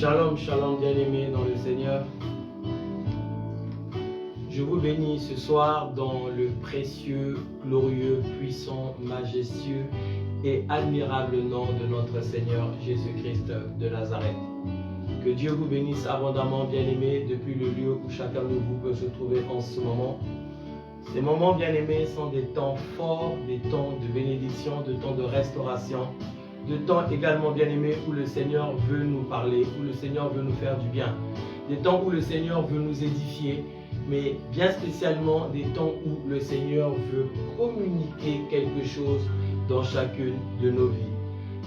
Shalom, shalom bien-aimés dans le Seigneur. Je vous bénis ce soir dans le précieux, glorieux, puissant, majestueux et admirable nom de notre Seigneur Jésus-Christ de Nazareth. Que Dieu vous bénisse abondamment, bien-aimés, depuis le lieu où chacun de vous peut se trouver en ce moment. Ces moments, bien-aimés, sont des temps forts, des temps de bénédiction, de temps de restauration, de temps également, bien-aimés, où le Seigneur veut nous parler, où le Seigneur veut nous faire du bien. Des temps où le Seigneur veut nous édifier, mais bien spécialement des temps où le Seigneur veut communiquer quelque chose dans chacune de nos vies.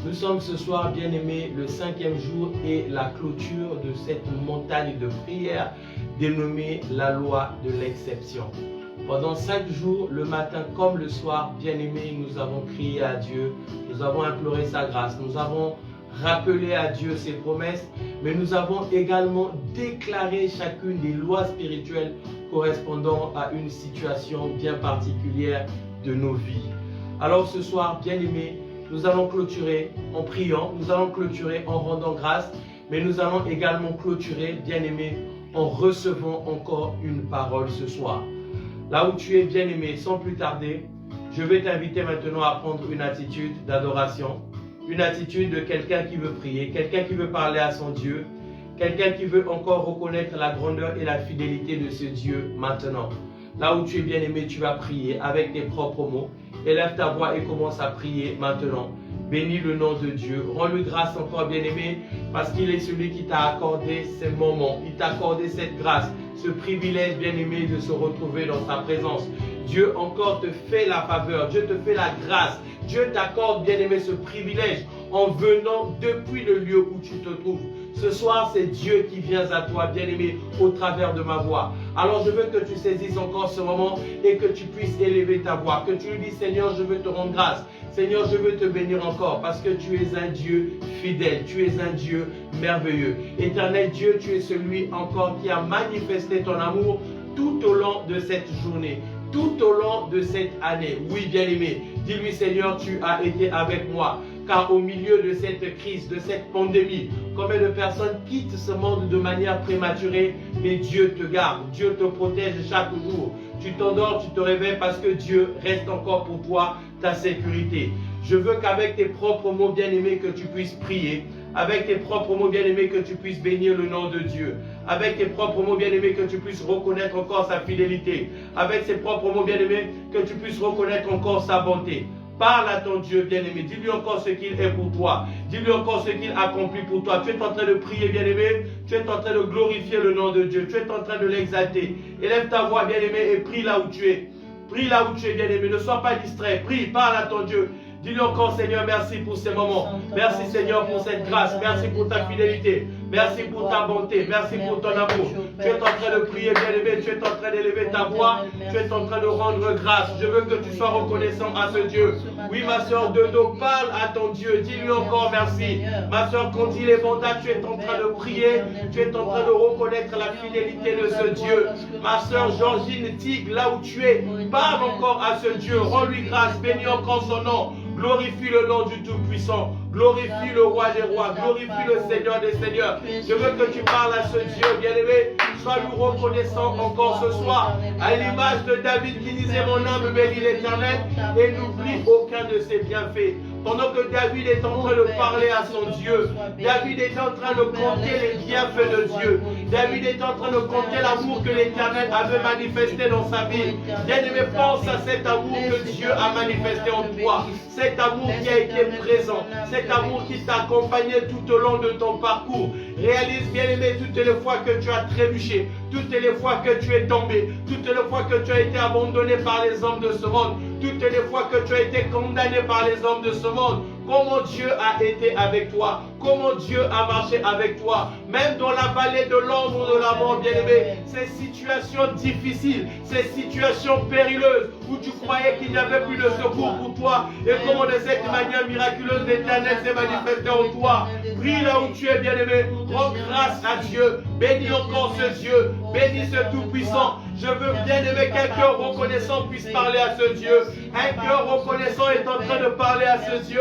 Nous sommes ce soir, bien-aimés, le 5e jour et la clôture de cette montagne de prière dénommée la loi de l'exception. Pendant 5 jours, le matin comme le soir, bien-aimés, nous avons crié à Dieu, nous avons imploré sa grâce, nous avons rappelé à Dieu ses promesses, mais nous avons également déclaré chacune des lois spirituelles correspondant à une situation bien particulière de nos vies. Alors ce soir, bien-aimés, nous allons clôturer en priant, nous allons clôturer en rendant grâce, mais nous allons également clôturer, bien-aimés, en recevant encore une parole ce soir. Là où tu es, bien-aimé, sans plus tarder, je vais t'inviter maintenant à prendre une attitude d'adoration, une attitude de quelqu'un qui veut prier, quelqu'un qui veut parler à son Dieu, quelqu'un qui veut encore reconnaître la grandeur et la fidélité de ce Dieu maintenant. Là où tu es, bien-aimé, tu vas prier avec tes propres mots. Élève ta voix et commence à prier maintenant. Bénis le nom de Dieu. Rends-lui grâce encore, bien-aimé, parce qu'il est celui qui t'a accordé ces moments. Il t'a accordé cette grâce, ce privilège, bien-aimé, de se retrouver dans sa présence. Dieu encore te fait la faveur, Dieu te fait la grâce. Dieu t'accorde, bien-aimé, ce privilège en venant depuis le lieu où tu te trouves. Ce soir, c'est Dieu qui vient à toi, bien-aimé, au travers de ma voix. Alors, je veux que tu saisisses encore ce moment et que tu puisses élever ta voix. Que tu lui dises, Seigneur, je veux te rendre grâce. Seigneur, je veux te bénir encore parce que tu es un Dieu fidèle. Tu es un Dieu merveilleux. Éternel Dieu, tu es celui encore qui a manifesté ton amour tout au long de cette journée, tout au long de cette année. Oui, bien-aimé, dis-lui, Seigneur, tu as été avec moi. Car au milieu de cette crise, de cette pandémie, combien de personnes quittent ce monde de manière prématurée, mais Dieu te garde, Dieu te protège chaque jour. Tu t'endors, tu te réveilles parce que Dieu reste encore pour toi ta sécurité. Je veux qu'avec tes propres mots bien-aimés que tu puisses prier, avec tes propres mots bien-aimés que tu puisses bénir le nom de Dieu, avec tes propres mots bien-aimés que tu puisses reconnaître encore sa fidélité, avec ses propres mots bien-aimés que tu puisses reconnaître encore sa bonté. Parle à ton Dieu bien-aimé, dis-lui encore ce qu'il est pour toi, dis-lui encore ce qu'il accomplit pour toi. Tu es en train de prier bien-aimé, tu es en train de glorifier le nom de Dieu, tu es en train de l'exalter. Élève ta voix bien-aimé et prie là où tu es. Prie là où tu es bien-aimé, ne sois pas distrait, prie, parle à ton Dieu. Dis-lui encore, Seigneur, merci pour ces moments. Merci, Seigneur, pour cette grâce. Merci pour ta fidélité. Merci pour ta bonté. Merci pour ton amour. Tu es en train de prier, bien-aimé. Tu es en train d'élever ta voix. Tu es en train de rendre grâce. Je veux que tu sois reconnaissant à ce Dieu. Oui, ma soeur Dodo, parle à ton Dieu. Dis-lui encore merci. Ma soeur Candy Levanda, tu es en train de prier. Tu es en train de reconnaître la fidélité de ce Dieu. Ma soeur Georgine Tig, là où tu es, parle encore à ce Dieu. Rends-lui grâce. Bénis encore son nom. Glorifie le nom du Tout-Puissant. Glorifie le Roi des Rois. Glorifie le Seigneur des Seigneurs. Je veux que tu parles à ce Dieu, bien-aimé. Sois nous reconnaissant encore ce soir. À l'image de David qui disait, mon âme bénit l'Éternel et n'oublie aucun de ses bienfaits. Pendant que David est en train de parler à son Dieu, David est en train de compter les bienfaits de Dieu. David est en train de compter l'amour que l'Éternel avait manifesté dans sa vie. Bien-aimé, pense à cet amour que Dieu a manifesté en toi. Cet amour qui a été présent. Cet amour qui t'a accompagné tout au long de ton parcours. Réalise, bien-aimé, toutes les fois que tu as trébuché, toutes les fois que tu es tombé, toutes les fois que tu as été abandonné par les hommes de ce monde, toutes les fois que tu as été condamné par les hommes de ce monde. Comment Dieu a été avec toi, comment Dieu a marché avec toi, même dans la vallée de l'ombre de la mort, bien-aimé, ces situations difficiles, ces situations périlleuses, où tu croyais qu'il n'y avait plus de secours pour toi, et comment de cette manière miraculeuse l'Éternel s'est manifesté en toi. Prie là où tu es, bien-aimé. Rends grâce à Dieu. Bénis encore ce Dieu. Bénis ce Tout-Puissant. Je veux, bien-aimé, qu'un cœur reconnaissant puisse parler à ce Dieu. Un cœur reconnaissant est en train de parler à ce Dieu.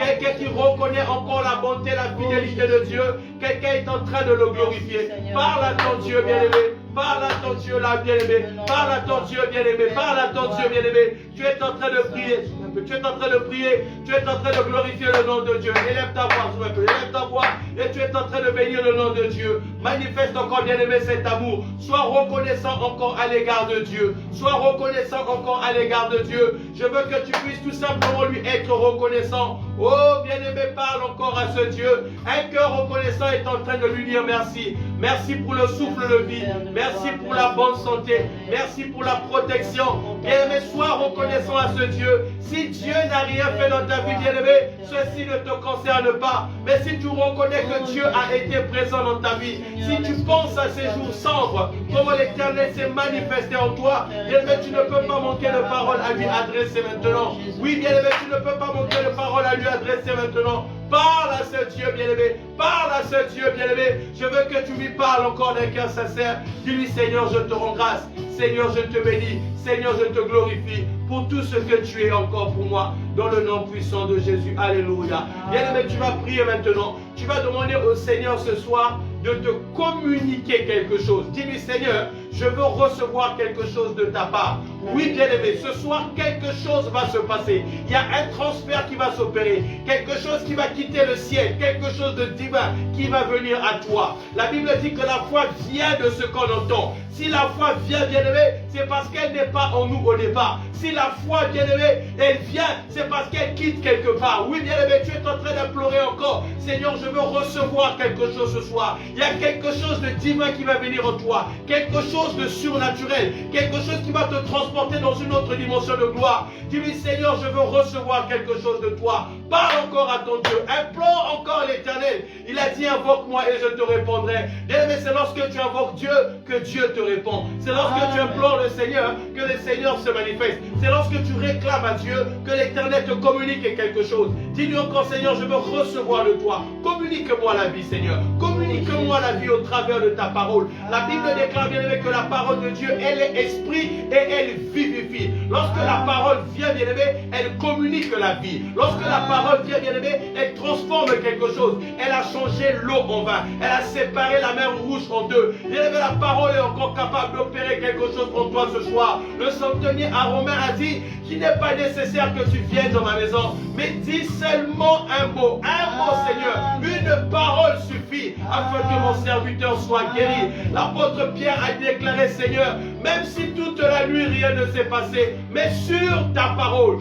Quelqu'un qui reconnaît encore la bonté, la fidélité de Dieu. Quelqu'un est en train de le glorifier. Parle à ton Dieu, bien-aimé. Parle à ton Dieu là, bien-aimé. Parle à ton Dieu, bien-aimé. Parle à ton Dieu, bien-aimé. Tu es en train de prier. Tu es en train de prier. Tu es en train de glorifier le nom de Dieu. Élève ta voix, s'il te plaît. Élève ta voix. Et tu es en train de bénir le nom de Dieu. Manifeste encore, bien-aimé, cet amour. Sois reconnaissant encore à l'égard de Dieu. Sois reconnaissant encore à l'égard de Dieu. Je veux que tu puisses tout simplement lui être reconnaissant. Oh, bien-aimé, parle encore à ce Dieu. Un cœur reconnaissant est en train de lui dire merci. Merci pour le souffle de vie. Merci pour la bonne santé. Merci pour la protection. Bien-aimé, sois reconnaissant à ce Dieu. Si Dieu n'a rien fait dans ta vie, bien-aimé, ceci ne te concerne pas. Mais si tu reconnais que Dieu a été présent dans ta vie, si tu penses à ces jours sombres, comment l'Éternel s'est manifesté en toi, bien-aimé, tu ne peux pas manquer de paroles à lui adresser maintenant. Oui, bien-aimé, tu ne peux pas manquer de paroles à lui adresser maintenant. Parle à ce Dieu bien-aimé. Parle à ce Dieu bien-aimé. Je veux que tu lui parles encore d'un cœur sincère. Dis-lui, Seigneur, je te rends grâce. Seigneur, je te bénis. Seigneur, je te glorifie pour tout ce que tu es encore pour moi. Dans le nom puissant de Jésus. Alléluia. Bien-aimé, tu vas prier maintenant. Tu vas demander au Seigneur ce soir de te communiquer quelque chose. Dis-lui, Seigneur, je veux recevoir quelque chose de ta part. Oui, bien-aimé, ce soir, quelque chose va se passer. Il y a un transfert qui va s'opérer. Quelque chose qui va quitter le ciel. Quelque chose de divin qui va venir à toi. La Bible dit que la foi vient de ce qu'on entend. Si la foi vient, bien-aimé, c'est parce qu'elle n'est pas en nous au départ. Si la foi, bien-aimé, elle vient, c'est parce qu'elle quitte quelque part. Oui, bien-aimé, tu es en train d'implorer encore. Seigneur, je veux recevoir quelque chose ce soir. Il y a quelque chose de divin qui va venir en toi. Quelque chose de surnaturel. Quelque chose qui va te transporter dans une autre dimension de gloire. Dis-lui, Seigneur, je veux recevoir quelque chose de toi. Parle encore à ton Dieu. Implore encore l'Éternel. Il a dit, invoque-moi et je te répondrai. Bien-aimé, c'est lorsque tu invoques Dieu que Dieu te répond. C'est lorsque tu implores le Seigneur que le Seigneur se manifeste. C'est lorsque tu réclames à Dieu que l'Éternel te communique quelque chose. Dis-lui encore, Seigneur, je veux recevoir de toi. Communique-moi la vie, Seigneur. Communique-moi la vie au travers de ta parole. La Bible déclare, bien-aimé, que la parole de Dieu, elle est esprit et elle vivifie. Lorsque la parole vient, bien-aimé, elle communique la vie. Lorsque la parole vient, bien-aimé, elle transforme quelque chose. Elle a changé l'eau en vin. Elle a séparé la mer rouge en deux. Bien-aimé, la parole est encore capable d'opérer quelque chose pour toi ce soir. Le centenier à Romain a dit qu'il n'est pas nécessaire que tu viennes dans ma maison, mais dis seulement un mot, Seigneur. Une parole suffit afin que mon serviteur soit guéri. L'apôtre Pierre a déclaré, Seigneur, même si toute la nuit rien ne s'est passé, mais sur ta parole,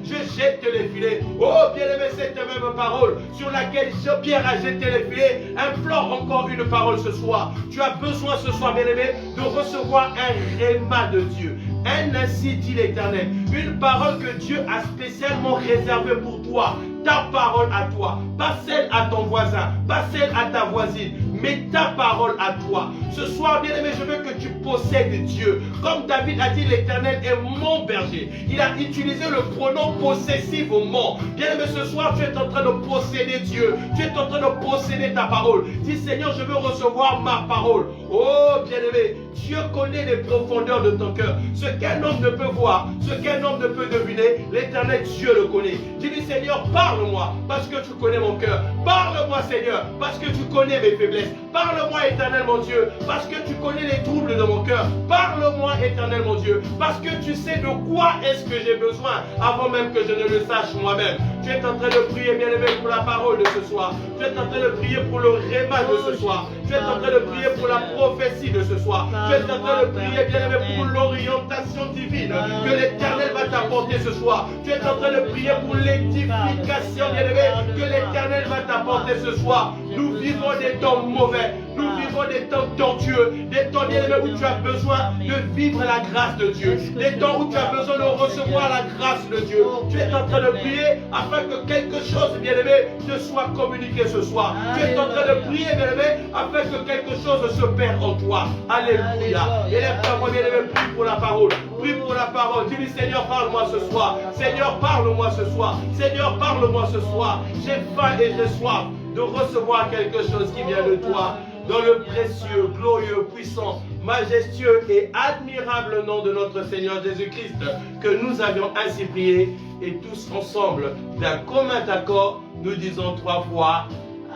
je jette les filets. Oh, bien-aimé, cette même parole sur laquelle Pierre a jeté les filets, implore encore une parole ce soir. Tu as besoin ce soir, bien-aimé, de recevoir un réma de Dieu. Ainsi dit l'Éternel, une parole que Dieu a spécialement réservée pour toi, ta parole à toi, pas celle à ton voisin, pas celle à ta voisine, mais ta parole à toi. Ce soir, bien-aimé, je veux que tu possèdes Dieu. Comme David a dit, l'Éternel est mon berger. Il a utilisé le pronom possessif au mon. Bien-aimé, ce soir, tu es en train de posséder Dieu. Tu es en train de posséder ta parole. Dis, Seigneur, je veux recevoir ma parole. Oh, bien-aimé, Dieu connaît les profondeurs de ton cœur. Ce qu'un homme ne peut voir, ce qu'un homme ne peut deviner, l'Éternel Dieu le connaît. Dis-lui, Seigneur, parle-moi parce que tu connais mon cœur. Parle-moi, Seigneur, parce que tu connais mes faiblesses. Parle-moi, Éternel mon Dieu, parce que tu connais les troubles de mon cœur. Parle-moi, Éternel mon Dieu, parce que tu sais de quoi est-ce que j'ai besoin avant même que je ne le sache moi-même. Tu es en train de prier, bien-aimé, pour la parole de ce soir. Tu es en train de prier pour le réma de ce soir. Tu es en train de prier pour la prophétie de ce soir. Tu es en train de prier, bien-aimé, pour l'orientation divine que l'Éternel va t'apporter ce soir. Tu es en train de prier pour l'édification, bien-aimé, que l'Éternel va t'apporter ce soir. Nous vivons des temps mauvais. Nous vivons des temps tortueux, des temps, bien-aimé, où tu as besoin de vivre la grâce de Dieu, des temps où tu as besoin de recevoir la grâce de Dieu. Tu es en train de prier afin que quelque chose, bien-aimé, te soit communiqué ce soir. Tu es en train de prier, bien-aimé, afin que quelque chose se perde en toi. Alléluia. Élève ta voix, bien-aimé, prie pour la parole. Prie pour la parole. Dis-lui, Seigneur, parle-moi ce soir. Seigneur, parle-moi ce soir. Seigneur, parle-moi ce soir. J'ai faim et j'ai soif de recevoir quelque chose qui vient de toi. Dans le précieux, glorieux, puissant, majestueux et admirable nom de notre Seigneur Jésus-Christ, que nous avions ainsi prié, et tous ensemble, d'un commun accord, nous disons 3 fois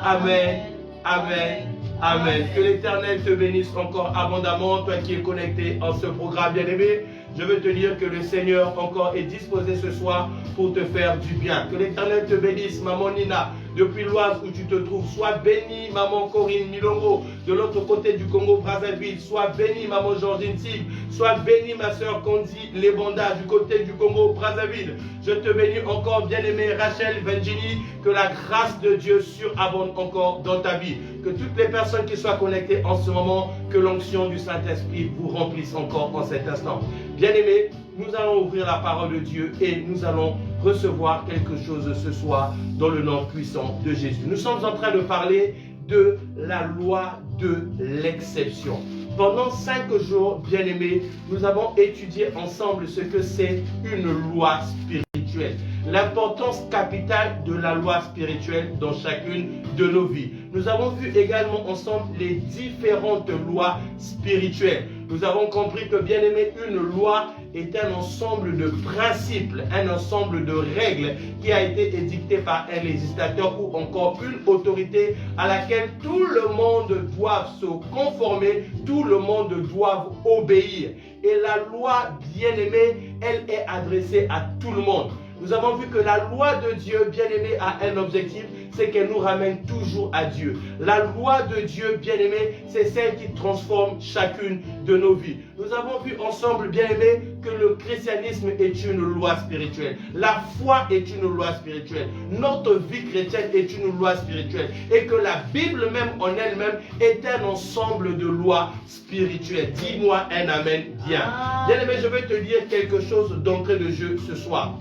Amen, Amen, Amen. Que l'Éternel te bénisse encore abondamment, toi qui es connecté en ce programme bien-aimé. Je veux te dire que le Seigneur encore est disposé ce soir pour te faire du bien. Que l'Éternel te bénisse, maman Nina, depuis l'Oise où tu te trouves. Sois bénie, maman Corinne Milongo, de l'autre côté du Congo-Brazzaville. Sois bénie, maman Georgine Sig. Sois bénie, ma soeur Kondi Lebanda, du côté du Congo-Brazzaville. Je te bénis encore, bien-aimée Rachel Vengini. Que la grâce de Dieu surabonde encore dans ta vie. Que toutes les personnes qui soient connectées en ce moment, que l'onction du Saint-Esprit vous remplisse encore en cet instant. Bien-aimés, nous allons ouvrir la parole de Dieu et nous allons recevoir quelque chose ce soir dans le nom puissant de Jésus. Nous sommes en train de parler de la loi de l'exception. Pendant 5 jours, bien-aimés, nous avons étudié ensemble ce que c'est une loi spirituelle. L'importance capitale de la loi spirituelle dans chacune de nos vies. Nous avons vu également ensemble les différentes lois spirituelles. Nous avons compris que, bien aimé, une loi est un ensemble de principes, un ensemble de règles qui a été édicté par un législateur ou encore une autorité à laquelle tout le monde doit se conformer, tout le monde doit obéir. Et la loi, bien aimée, elle est adressée à tout le monde. Nous avons vu que la loi de Dieu, bien-aimé, a un objectif, c'est qu'elle nous ramène toujours à Dieu. La loi de Dieu, bien-aimé, c'est celle qui transforme chacune de nos vies. Nous avons vu ensemble, bien-aimé, que le christianisme est une loi spirituelle. La foi est une loi spirituelle. Notre vie chrétienne est une loi spirituelle. Et que la Bible même en elle-même est un ensemble de lois spirituelles. Dis-moi un amen bien. Bien-aimé, je vais te dire quelque chose d'entrée de jeu ce soir.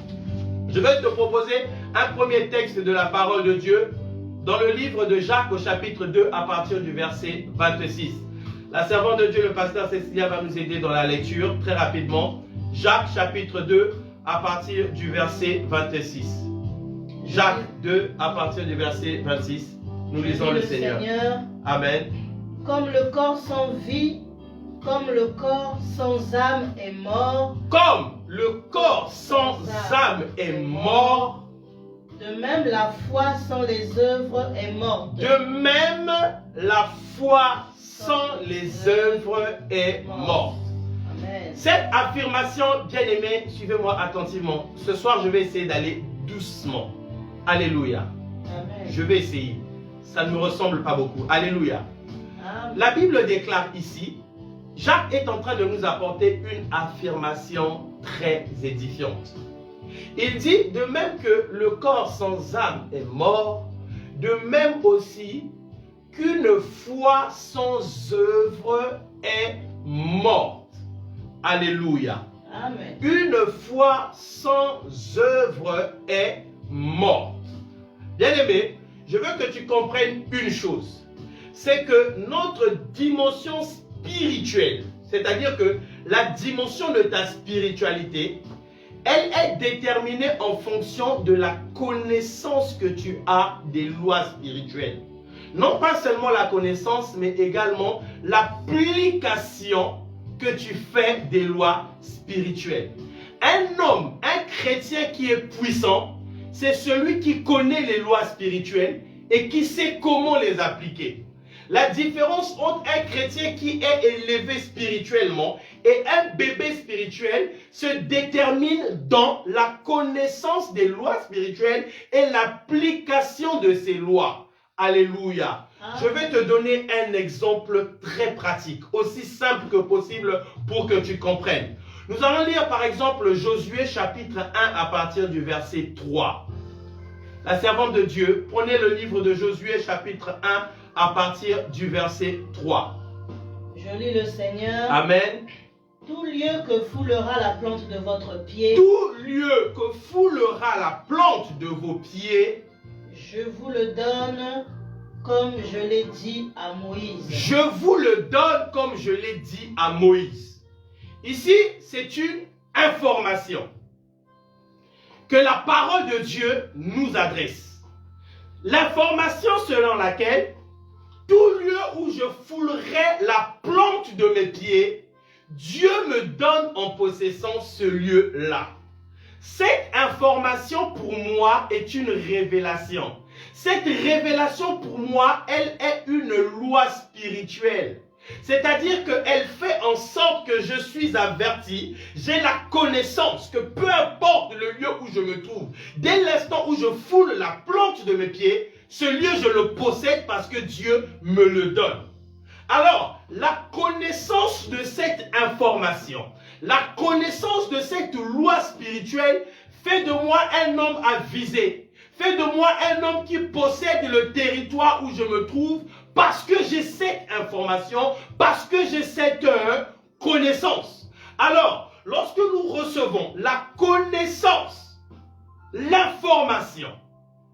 Je vais te proposer un premier texte de la parole de Dieu dans le livre de Jacques au chapitre 2 à partir du verset 26. La servante de Dieu, le pasteur Cécilia, va nous aider dans la lecture très rapidement. Jacques chapitre 2 à partir du verset 26. Jacques 2 à partir du verset 26. Nous lisons le Seigneur. Amen. Comme le corps sans vie, comme le corps sans âme est mort. Comme le corps sans âme est mort. De même, la foi sans les œuvres est morte. De même, la foi sans les œuvres est morte. Amen. Cette affirmation, bien-aimée, suivez-moi attentivement. Ce soir, je vais essayer d'aller doucement. Alléluia. Amen. Je vais essayer. Ça ne me ressemble pas beaucoup. Alléluia. Amen. La Bible déclare ici, Jacques est en train de nous apporter une affirmation très édifiante. Il dit, de même que le corps sans âme est mort, de même aussi qu'une foi sans œuvre est morte. Alléluia. Amen. Une foi sans œuvre est morte. Bien-aimé, je veux que tu comprennes une chose. C'est que notre dimension spirituelle, c'est-à-dire que la dimension de ta spiritualité, elle est déterminée en fonction de la connaissance que tu as des lois spirituelles. Non pas seulement la connaissance, mais également l'application que tu fais des lois spirituelles. Un homme, un chrétien qui est puissant, c'est celui qui connaît les lois spirituelles et qui sait comment les appliquer. La différence entre un chrétien qui est élevé spirituellement et un bébé spirituel se détermine dans la connaissance des lois spirituelles et l'application de ces lois. Alléluia. Je vais te donner un exemple très pratique, aussi simple que possible pour que tu comprennes. Nous allons lire par exemple Josué chapitre 1 à partir du verset 3. La servante de Dieu, prenez le livre de Josué chapitre 1 à partir du verset 3. Je lis le Seigneur. Amen. Tout lieu que foulera la plante de votre pied, Tout lieu que foulera la plante de vos pieds, je vous le donne comme je l'ai dit à Moïse. je vous le donne comme je l'ai dit à Moïse. Ici, c'est une information que la parole de Dieu nous adresse. L'information selon laquelle tout lieu où je foulerai la plante de mes pieds, Dieu me donne en possession ce lieu-là. Cette information pour moi est une révélation. Cette révélation pour moi, elle est une loi spirituelle. C'est-à-dire qu'elle fait en sorte que je suis averti, j'ai la connaissance que peu importe le lieu où je me trouve, dès l'instant où je foule la plante de mes pieds, ce lieu je le possède parce que Dieu me le donne. Alors, la connaissance de cette information, la connaissance de cette loi spirituelle fait de moi un homme avisé, fait de moi un homme qui possède le territoire où je me trouve parce que j'ai cette information, parce que j'ai cette connaissance. Alors, lorsque nous recevons la connaissance, l'information,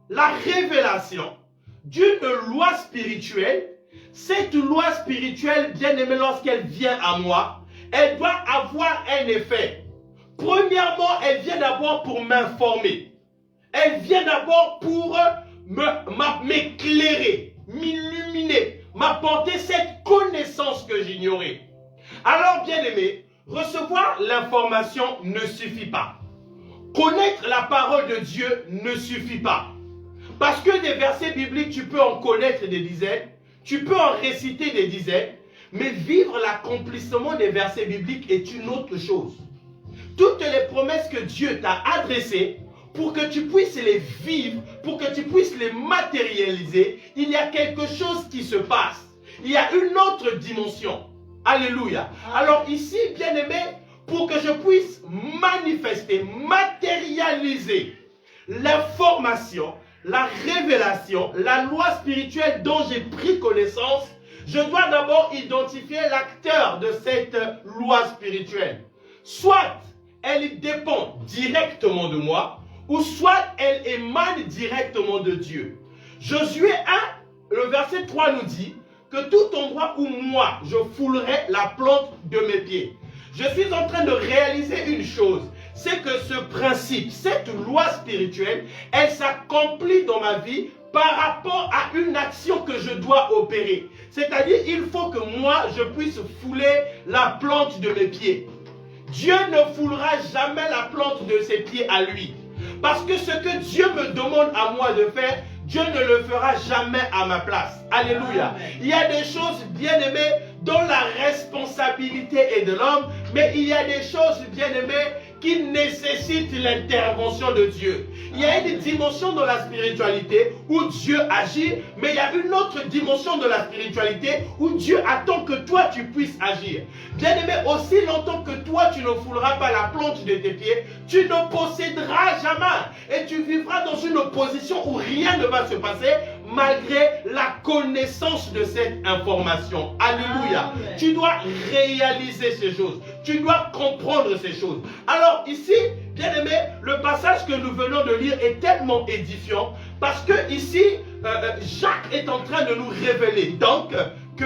la révélation d'une loi spirituelle, cette loi spirituelle, bien aimée, lorsqu'elle vient à moi, elle doit avoir un effet. Premièrement, elle vient d'abord pour m'informer. Elle vient d'abord pour m'éclairer, m'illuminer, m'apporter cette connaissance que j'ignorais. Alors, bien aimé, recevoir l'information ne suffit pas. Connaître la parole de Dieu ne suffit pas. Parce que des versets bibliques, tu peux en connaître des dizaines, tu peux en réciter des dizaines, mais vivre l'accomplissement des versets bibliques est une autre chose. Toutes les promesses que Dieu t'a adressées, pour que tu puisses les vivre, pour que tu puisses les matérialiser, il y a quelque chose qui se passe. Il y a une autre dimension. Alléluia. Alors ici, bien aimé, pour que je puisse manifester, matérialiser l'information, la révélation, la loi spirituelle dont j'ai pris connaissance, je dois d'abord identifier l'acteur de cette loi spirituelle. Soit elle dépend directement de moi, ou soit elle émane directement de Dieu. Josué 1, le verset 3 nous dit que tout endroit où moi je foulerai la plante de mes pieds. Je suis en train de réaliser une chose, c'est que ce principe, cette loi spirituelle, elle s'accomplit dans ma vie par rapport à une action que je dois opérer. C'est-à-dire, il faut que moi, je puisse fouler la plante de mes pieds. Dieu ne foulera jamais la plante de ses pieds à lui. Parce que ce que Dieu me demande à moi de faire, Dieu ne le fera jamais à ma place. Alléluia. Amen. Il y a des choses, bien aimées, dont la responsabilité est de l'homme, mais il y a des choses, bien aimées, qui nécessitent l'intervention de Dieu. Il y a une dimension de la spiritualité où Dieu agit, mais il y a une autre dimension de la spiritualité où Dieu attend que toi tu puisses agir. Bien aimé, aussi longtemps que toi tu ne fouleras pas la plante de tes pieds, tu ne posséderas jamais et tu vivras dans une position où rien ne va se passer malgré la connaissance de cette information. Alléluia. Amen. Tu dois réaliser ces choses. Tu dois comprendre ces choses. Alors ici, bien aimé, le passage que nous venons de lire est tellement édifiant parce que ici, Jacques est en train de nous révéler donc que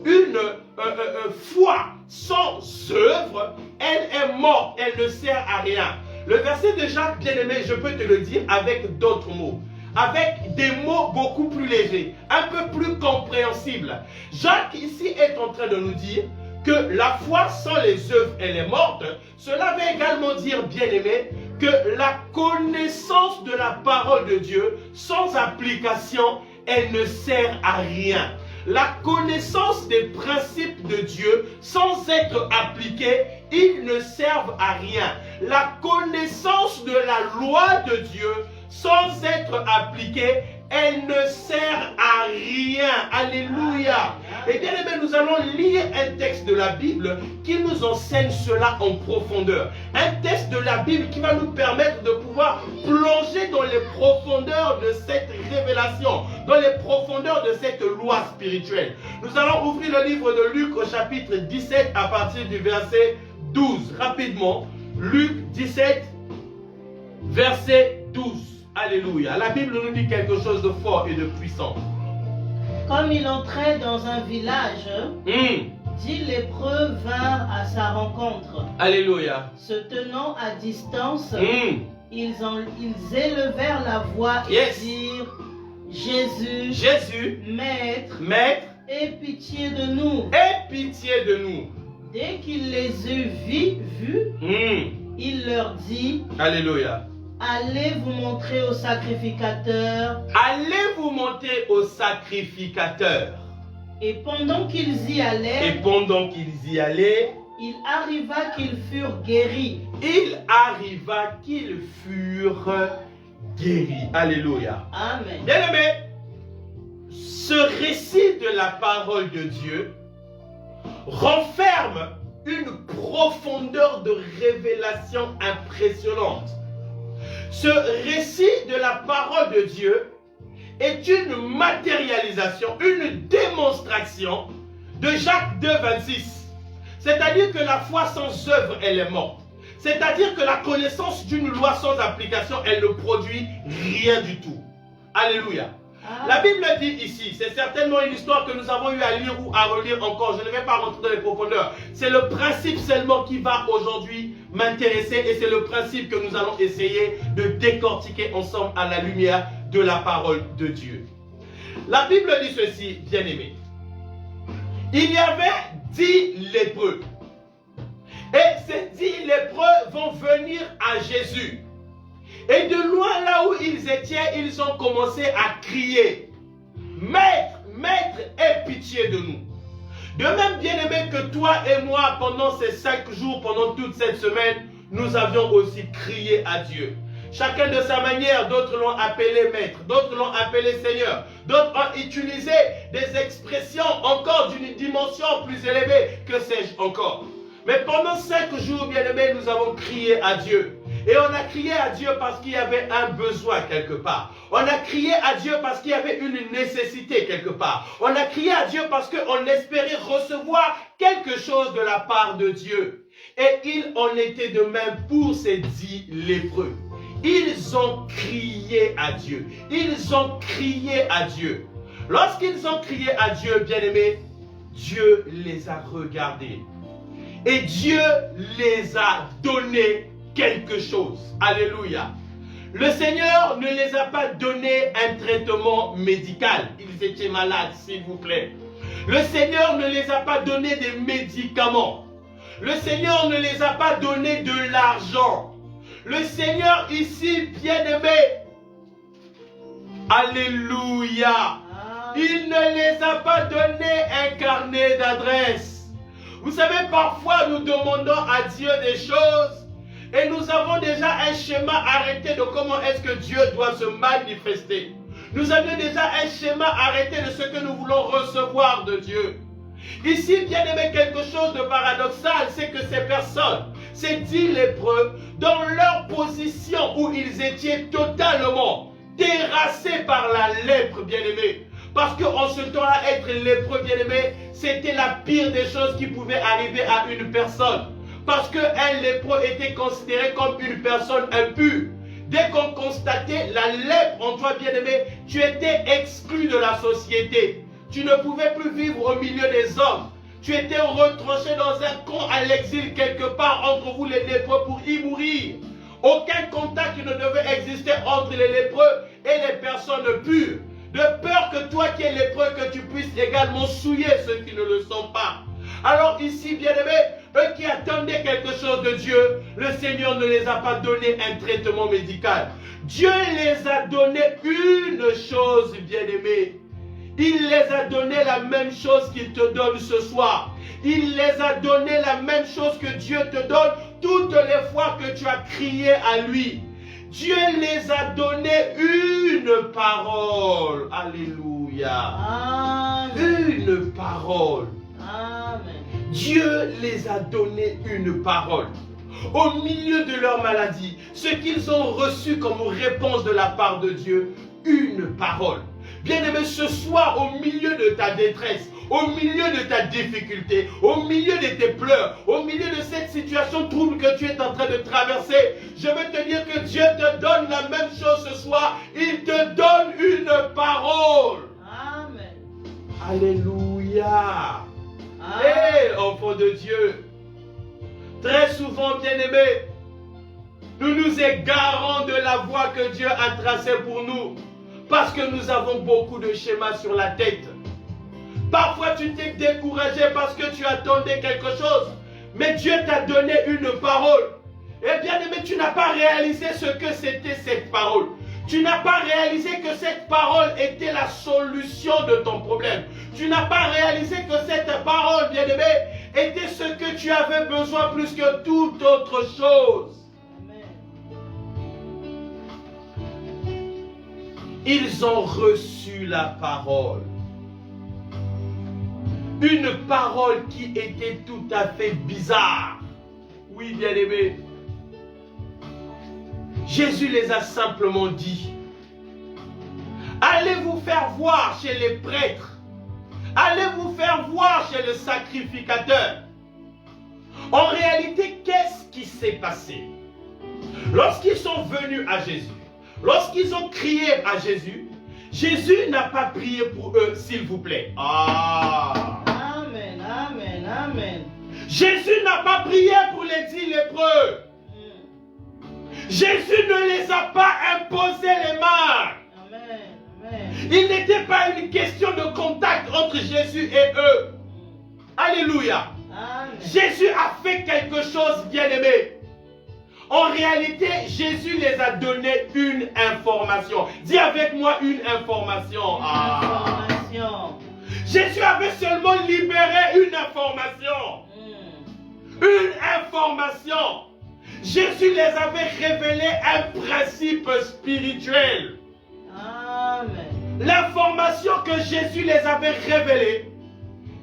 une foi sans œuvre, elle est morte, elle ne sert à rien. Le verset de Jacques, bien aimé, je peux te le dire avec d'autres mots, avec des mots beaucoup plus légers, un peu plus compréhensibles. Jacques ici est en train de nous dire que la foi sans les œuvres, elle est morte. Cela veut également dire, bien aimé, que la connaissance de la parole de Dieu sans application, elle ne sert à rien. La connaissance des principes de Dieu sans être appliquée, ils ne servent à rien. La connaissance de la loi de Dieu sans être appliquée, elle ne sert à rien. Alléluia. Et bien aimé, nous allons lire un texte de la Bible qui nous enseigne cela en profondeur. Un texte de la Bible qui va nous permettre de pouvoir plonger dans les profondeurs de cette révélation, dans les profondeurs de cette loi spirituelle. Nous allons ouvrir le livre de Luc au chapitre 17 à partir du verset 12. Rapidement, Luc 17, verset 12. Alléluia. La Bible nous dit quelque chose de fort et de puissant. Comme il entrait dans un village, 10 lépreux vinrent à sa rencontre. Alléluia. Se tenant à distance, Mm. ils élevèrent la voix et Yes. dirent, Jésus, Jésus, Maître, Maître, aie pitié de nous. aie pitié de nous. Dès qu'il les eut vus, Mm. il leur dit, Alléluia. allez vous montrer au sacrificateur. Allez vous monter au sacrificateur. Et pendant qu'ils y Et allaient, pendant qu'ils y allaient, il arriva qu'ils furent guéris. il arriva qu'ils furent guéris. Alléluia. Amen. Bien-aimés, ce récit de la parole de Dieu renferme une profondeur de révélation impressionnante. Ce récit de la parole de Dieu est une matérialisation, une démonstration de Jacques 2, 26. C'est-à-dire que la foi sans œuvre, elle est morte. C'est-à-dire que la connaissance d'une loi sans application, elle ne produit rien du tout. Alléluia. La Bible dit ici, c'est certainement une histoire que nous avons eu à lire ou à relire encore. Je ne vais pas rentrer dans les profondeurs. C'est le principe seulement qui va aujourd'hui m'intéresser et c'est le principe que nous allons essayer de décortiquer ensemble à la lumière de la parole de Dieu. La Bible dit ceci, bien-aimés. Il y avait 10 lépreux. Et ces 10 lépreux vont venir à Jésus. Et de loin là où ils étaient, ils ont commencé à crier, Maître, Maître, aie pitié de nous. De même, bien-aimé, que toi et moi, pendant ces 5 jours, pendant toute cette semaine, nous avions aussi crié à Dieu. Chacun de sa manière, d'autres l'ont appelé Maître, d'autres l'ont appelé Seigneur, d'autres ont utilisé des expressions encore d'une dimension plus élevée, que sais-je encore. Mais pendant 5 jours, bien-aimés, nous avons crié à Dieu. Et on a crié à Dieu parce qu'il y avait un besoin quelque part. On a crié à Dieu parce qu'il y avait une nécessité quelque part. On a crié à Dieu parce qu'on espérait recevoir quelque chose de la part de Dieu. Et il en était de même pour ces 10 lépreux. Ils ont crié à Dieu. Ils ont crié à Dieu. Lorsqu'ils ont crié à Dieu, bien-aimés, Dieu les a regardés. Et Dieu les a donné quelque chose. Alléluia. Le Seigneur ne les a pas donné un traitement médical. Ils étaient malades, s'il vous plaît. Le Seigneur ne les a pas donné des médicaments. Le Seigneur ne les a pas donné de l'argent. Le Seigneur ici, bien-aimé, alléluia, il ne les a pas donné un carnet d'adresse. Vous savez, parfois nous demandons à Dieu des choses et nous avons déjà un schéma arrêté de comment est-ce que Dieu doit se manifester. Nous avons déjà un schéma arrêté de ce que nous voulons recevoir de Dieu. Ici, bien aimé, quelque chose de paradoxal, c'est que ces personnes, ces 10 lépreux, dans leur position où ils étaient totalement terrassés par la lèpre, bien aimé. Parce qu'en ce temps-là, être lépreux, bien aimé, c'était la pire des choses qui pouvaient arriver à une personne. Parce qu'un lépreux était considéré comme une personne impure. Dès qu'on constatait la lèpre en toi, bien-aimé, tu étais exclu de la société. Tu ne pouvais plus vivre au milieu des hommes. Tu étais retranché dans un camp à l'exil quelque part entre vous les lépreux pour y mourir. Aucun contact ne devait exister entre les lépreux et les personnes pures. De peur que toi qui es lépreux, que tu puisses également souiller ceux qui ne le sont pas. Alors ici, bien-aimés, eux qui attendaient quelque chose de Dieu, le Seigneur ne les a pas donné un traitement médical. Dieu les a donné une chose, bien-aimés. Il les a donné la même chose qu'il te donne ce soir. Il les a donné la même chose que Dieu te donne toutes les fois que tu as crié à lui. Dieu les a donné une parole. Alléluia. Amen. Une parole. Amen. Dieu les a donné une parole. Au milieu de leur maladie, ce qu'ils ont reçu comme réponse de la part de Dieu, une parole. Bien-aimé, ce soir, au milieu de ta détresse, au milieu de ta difficulté, au milieu de tes pleurs, au milieu de cette situation trouble que tu es en train de traverser, je veux te dire que Dieu te donne la même chose ce soir. Il te donne une parole. Amen. Alléluia. Hé, enfant de Dieu, très souvent, bien-aimés, nous nous égarons de la voie que Dieu a tracée pour nous parce que nous avons beaucoup de schémas sur la tête. Parfois, tu t'es découragé parce que tu attendais quelque chose, mais Dieu t'a donné une parole. Et bien aimé, tu n'as pas réalisé ce que c'était cette parole. Tu n'as pas réalisé que cette parole était la solution de ton problème. Tu n'as pas réalisé que cette parole, bien aimé, était ce que tu avais besoin plus que toute autre chose. Ils ont reçu la parole. Une parole qui était tout à fait bizarre. Oui, bien-aimés. Jésus les a simplement dit, allez vous faire voir chez les prêtres. Allez vous faire voir chez le sacrificateur. En réalité, qu'est-ce qui s'est passé? Lorsqu'ils sont venus à Jésus, lorsqu'ils ont crié à Jésus, Jésus n'a pas prié pour eux, s'il vous plaît. Ah! Amen, amen, amen. Jésus n'a pas prié pour les 10 lépreux. Jésus ne les a pas imposé les mains. Amen, amen. Il n'était pas une question de contact entre Jésus et eux. Alléluia. Amen. Jésus a fait quelque chose, bien-aimé. En réalité, Jésus les a donné une information. Dis avec moi une information. Ah. Information. Jésus avait seulement libéré une information. Une information. Jésus les avait révélé un principe spirituel. Amen. L'information que Jésus les avait révélée,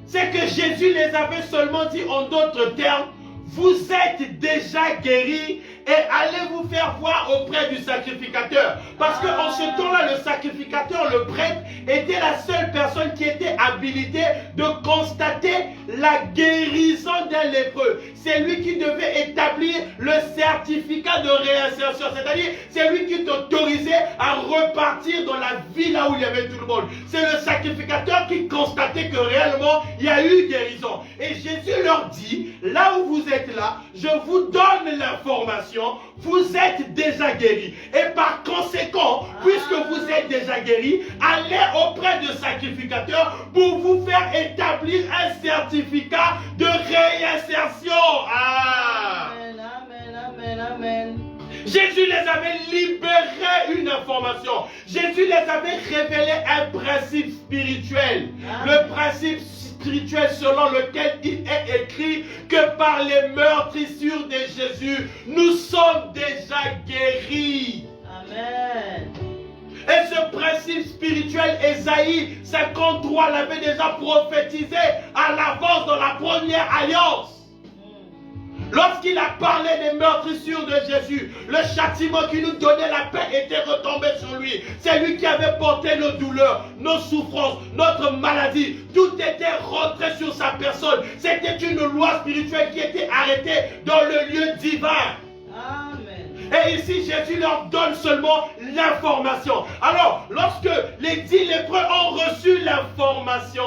c'est que Jésus les avait seulement dit en d'autres termes, vous êtes déjà guéris et allez vous faire voir auprès du sacrificateur. Parce qu'en ce temps-là, le sacrificateur, le prêtre, était la seule personne qui était habilitée de constater la guérison d'un lépreux. C'est lui qui devait établir le certificat de réinsertion. C'est-à-dire, c'est lui qui t'autorisait à repartir dans la vie là où il y avait tout le monde. C'est le sacrificateur qui constatait que réellement, il y a eu guérison. Et Jésus leur dit, là où vous êtes là, je vous donne l'information, vous êtes déjà guéris. Et par conséquent, puisque vous êtes déjà guéris, allez auprès du sacrificateur pour vous faire établir un certificat de réinsertion. Ah. Amen, amen, amen, amen. Jésus les avait libéré une information. Jésus les avait révélé un principe spirituel. Le principe spirituel selon lequel il est écrit que par les meurtrissures de Jésus, nous sommes déjà guéris. Amen. Et ce principe spirituel, Ésaïe 53 l'avait déjà prophétisé à l'avance dans la première alliance. Lorsqu'il a parlé des meurtrissures de Jésus, le châtiment qui nous donnait la paix était retombé sur lui. C'est lui qui avait porté nos douleurs, nos souffrances, notre maladie. Tout était rentré sur sa personne. C'était une loi spirituelle qui était arrêtée dans le lieu divin. Amen. Et ici, Jésus leur donne seulement l'information. Alors, lorsque les 10 lépreux ont reçu l'information,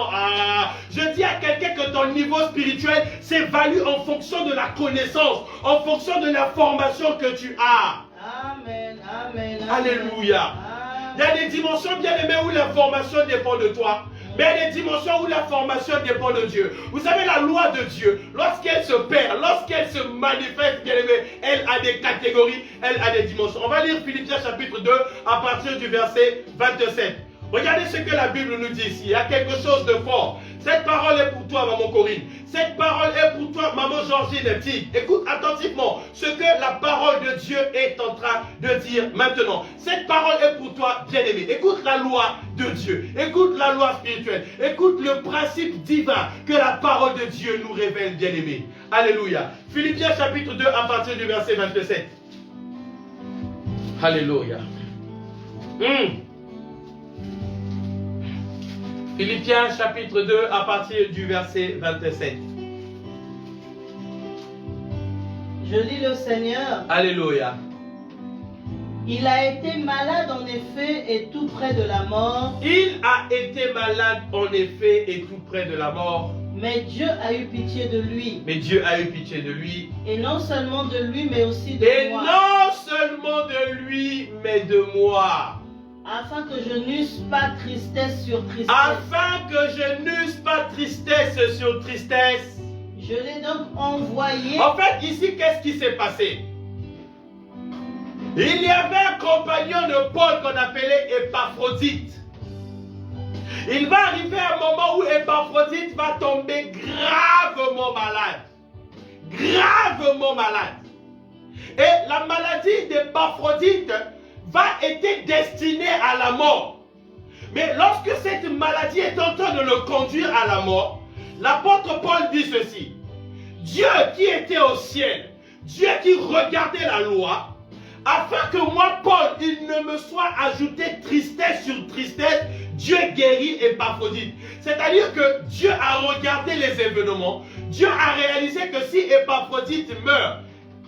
je dis à quelqu'un que ton niveau spirituel s'évalue en fonction de la connaissance, en fonction de l'information que tu as. Amen, amen, amen. Alléluia. Amen. Il y a des dimensions bien aimées où l'information dépend de toi. Mais il y a des dimensions où l'information dépend de Dieu. Vous savez, la loi de Dieu, lorsqu'elle se perd, lorsqu'elle se manifeste, bien aimé, elle a des catégories, elle a des dimensions. On va lire Philippiens chapitre 2 à partir du verset 27. Regardez ce que la Bible nous dit ici. Il y a quelque chose de fort. Cette parole est pour toi, maman Corinne. Cette parole est pour toi, maman Georgine Tig. Écoute attentivement ce que la parole de Dieu est en train de dire maintenant. Cette parole est pour toi, bien-aimé. Écoute la loi de Dieu. Écoute la loi spirituelle. Écoute le principe divin que la parole de Dieu nous révèle, bien-aimé. Alléluia. Philippiens chapitre 2 à partir du verset 27. Alléluia. Philippiens chapitre 2 à partir du verset 27. Je lis le Seigneur. Alléluia. Il a été malade en effet et tout près de la mort. Il a été malade en effet et tout près de la mort. Mais Dieu a eu pitié de lui. Mais Dieu a eu pitié de lui. Et non seulement de lui, mais aussi de Et moi. non seulement de lui, mais de moi. Afin que je n'eusse pas tristesse sur tristesse. Afin que je n'eusse pas tristesse sur tristesse. Je l'ai donc envoyé. En fait, ici, qu'est-ce qui s'est passé? Il y avait un compagnon de Paul qu'on appelait Épaphrodite. Il va arriver un moment où Épaphrodite va tomber gravement malade. Gravement malade. Et la maladie d'Épaphrodite va être destinée à la mort. Mais lorsque cette maladie est en train de le conduire à la mort, l'apôtre Paul dit ceci. Dieu qui était au ciel, Dieu qui regardait la loi, afin que moi, Paul, il ne me soit ajouté tristesse sur tristesse, Dieu guérit Épaphrodite. C'est-à-dire que Dieu a regardé les événements, Dieu a réalisé que si Épaphrodite meurt,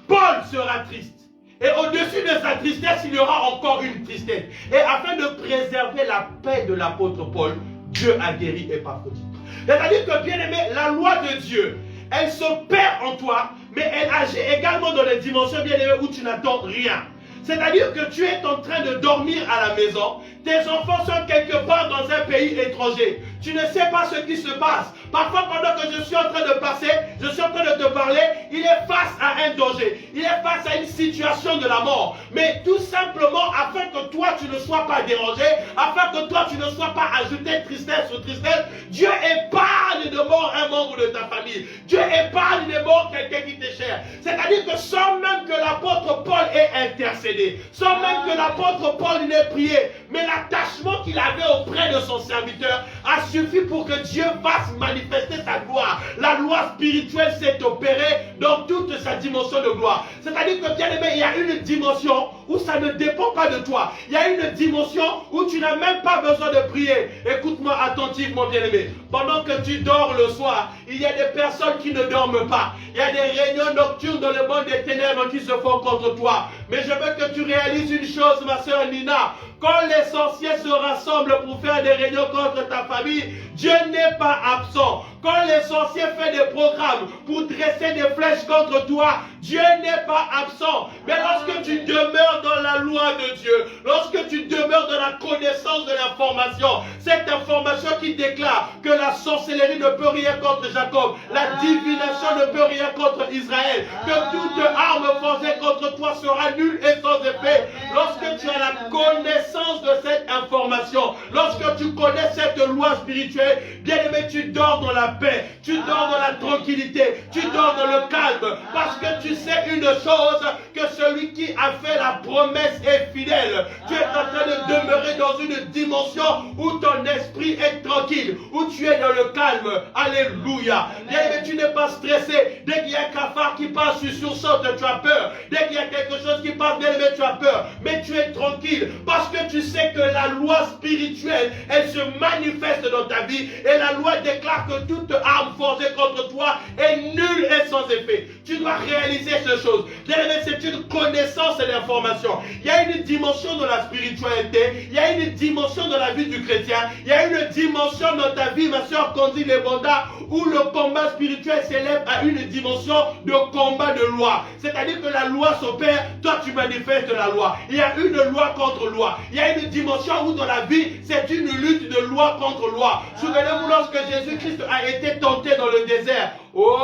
Paul sera triste. Et au-dessus de sa tristesse, il y aura encore une tristesse. Et afin de préserver la paix de l'apôtre Paul, Dieu a guéri Épaphrodite. C'est-à-dire que, bien aimé, la loi de Dieu, elle se perd en toi, mais elle agit également dans les dimensions, bien aimé, où tu n'attends rien. C'est-à-dire que tu es en train de dormir à la maison, tes enfants sont quelque part dans un pays étranger. Tu ne sais pas ce qui se passe. Parfois, pendant que je suis en train de passer, je suis en train de te parler, il est face à un danger. Il est face à une situation de la mort. Mais tout simplement, afin que toi, tu ne sois pas dérangé, afin que toi, tu ne sois pas ajouté tristesse sur tristesse, Dieu épargne de mort un membre de ta famille. Dieu épargne de mort quelqu'un qui t'est cher. C'est-à-dire que sans même que l'apôtre Paul ait intercédé, sans même que l'apôtre Paul n'ait prié, mais l'attachement qu'il avait auprès de son serviteur a suffi pour que Dieu fasse manifester sa gloire. La loi spirituelle s'est opérée dans toute sa dimension de gloire. C'est-à-dire que, bien aimé, il y a une dimension où ça ne dépend pas de toi. Il y a une dimension où tu n'as même pas besoin de prier. Écoute-moi attentivement, bien aimé. Pendant que tu dors le soir, il y a des personnes qui ne dorment pas. Il y a des réunions nocturnes dans le monde des ténèbres qui se font contre toi. Mais je veux que tu réalises une chose, ma soeur Nina. Quand les sorciers se rassemblent pour faire des réunions contre ta famille, Dieu n'est pas absent. Quand les sorciers font des programmes pour dresser des flèches contre toi, Dieu n'est pas absent. Mais lorsque tu demeures dans la loi de Dieu, lorsque tu demeures dans la connaissance de l'information, cette information qui déclare que la sorcellerie ne peut rien contre Jacob, la divination ne peut rien contre Israël, que toute arme forgée contre toi sera nulle et sans effet. Lorsque tu as la connaissance de cette information, lorsque tu connais cette loi spirituelle, bien aimé, tu dors dans la paix, tu dors dans la tranquillité, tu dors dans le calme, parce que tu sais une chose, que celui qui a fait la promesse est fidèle. Tu es en train de demeurer dans une dimension où ton esprit est tranquille, où tu es dans le calme. Alléluia. Bien aimé, tu n'es pas stressé. Dès qu'il y a un cafard qui passe, tu sursautes, tu as peur. Dès qu'il y a quelque chose qui passe, bien aimé, tu as peur. Mais tu es tranquille, parce que tu sais que la loi spirituelle, elle se manifeste dans ta vie, et la loi déclare que toute arme forgée contre toi est nulle et sans effet. Tu dois réaliser ces choses. Bien aimé, c'est une connaissance et l'information. Il y a une dimension dans la spiritualité, il y a une dimension dans la vie du chrétien, il y a une dimension dans ta vie, ma soeur Kondi Lebonda, où le combat spirituel s'élève à une dimension de combat de loi. C'est-à-dire que la loi s'opère, toi tu manifestes la loi. Il y a une loi contre loi. Il y a une dimension où dans la vie, c'est une lutte de loi contre loi. Souvenez-vous lorsque Jésus-Christ a été tenté dans le désert. Oh,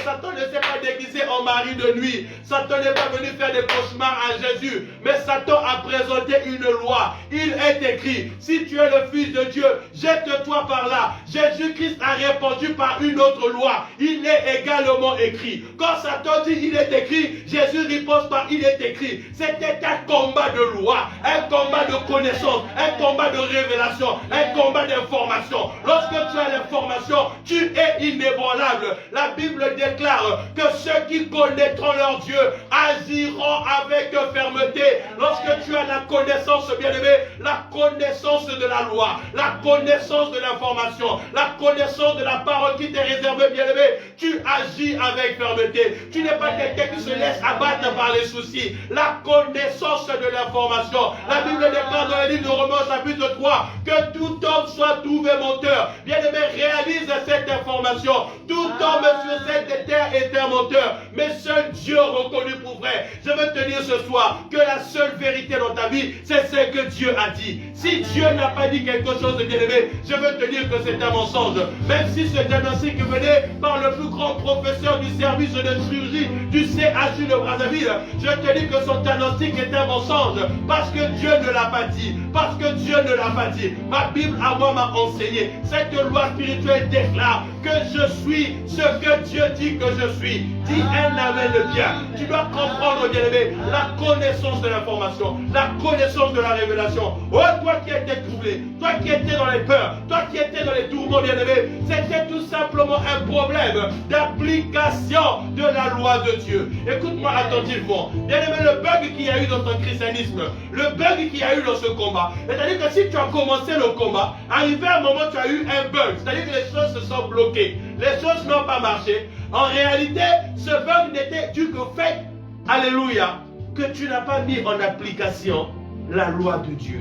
Satan ne s'est pas déguisé en mari de nuit. Satan n'est pas venu faire des cauchemars à Jésus. Mais Satan a présenté une loi. Il est écrit, si tu es le Fils de Dieu, jette-toi par là. Jésus-Christ a répondu par une autre loi. Il est également écrit. Quand Satan dit il est écrit, Jésus ripose par il est écrit. C'était un combat de loi, un combat de connaissance, un combat de révélation, un combat d'information. Lorsque tu as l'information, tu es inébranlable. La Bible déclare déclare que ceux qui connaîtront leur Dieu agiront avec fermeté. Lorsque tu as la connaissance, bien-aimé, la connaissance de la loi, la connaissance de l'information, la connaissance de la parole qui t'est réservée, bien-aimé, tu agis avec fermeté. Tu n'es pas quelqu'un qui se laisse abattre par les soucis. La connaissance de l'information. La Bible déclare dans le livre de Romains chapitre 3 que tout homme soit trouvé menteur. Bien-aimé, réalise cette information. Tout homme sur cette terre est un menteur, mais seul Dieu reconnu pour vrai. Je veux te dire ce soir que la seule vérité dans ta vie, c'est ce que Dieu a dit. Si Dieu n'a pas dit quelque chose de bien-aimé, je veux te dire que c'est un mensonge. Même si ce diagnostic venait par le plus grand professeur du service de chirurgie du CHU de Brazzaville, je te dis que son diagnostic est un mensonge. Parce que Dieu ne l'a pas dit. Parce que Dieu ne l'a pas dit. Ma Bible à moi m'a enseigné. Cette loi spirituelle déclare que je suis ce que Dieu dit que je suis. Dis un amen de bien. Tu dois comprendre, bien-aimé, la connaissance de l'information, la connaissance de la révélation. Oh, toi qui étais troublé, toi qui étais dans les peurs, toi qui étais dans les tourments, bien-aimé, c'était tout simplement un problème d'application de la loi de Dieu. Écoute-moi attentivement. Bien-aimé, le bug qu'il y a eu dans ton christianisme, le bug qu'il y a eu dans ce combat, c'est-à-dire que si tu as commencé le combat, arrivé à un moment, tu as eu un bug, c'est-à-dire que les choses se sont bloquées, les choses n'ont pas marché. En réalité, ce bug n'était dû qu'au fait, alléluia, que tu n'as pas mis en application la loi de Dieu.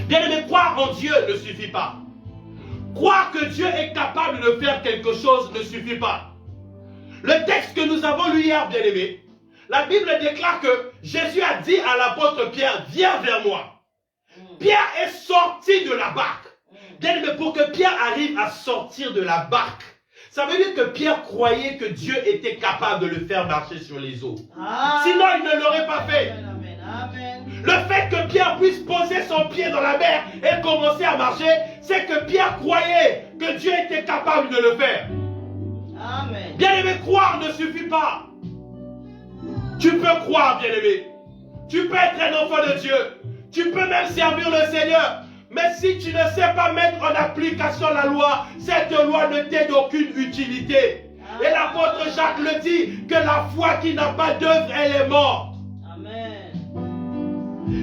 Bien-aimé, croire en Dieu ne suffit pas. Croire que Dieu est capable de faire quelque chose ne suffit pas. Le texte que nous avons lu hier, bien-aimé, la Bible déclare que Jésus a dit à l'apôtre Pierre, viens vers moi. Pierre est sorti de la barque. Bien-aimé, pour que Pierre arrive à sortir de la barque, ça veut dire que Pierre croyait que Dieu était capable de le faire marcher sur les eaux. Sinon, il ne l'aurait pas fait. Le fait que Pierre puisse poser son pied dans la mer et commencer à marcher, c'est que Pierre croyait que Dieu était capable de le faire. Amen. Bien-aimé, croire ne suffit pas. Tu peux croire, bien-aimé. Tu peux être un enfant de Dieu. Tu peux même servir le Seigneur. Mais si tu ne sais pas mettre en application la loi, cette loi ne t'est d'aucune utilité. Et l'apôtre Jacques le dit, que la foi qui n'a pas d'œuvre, elle est morte. Amen.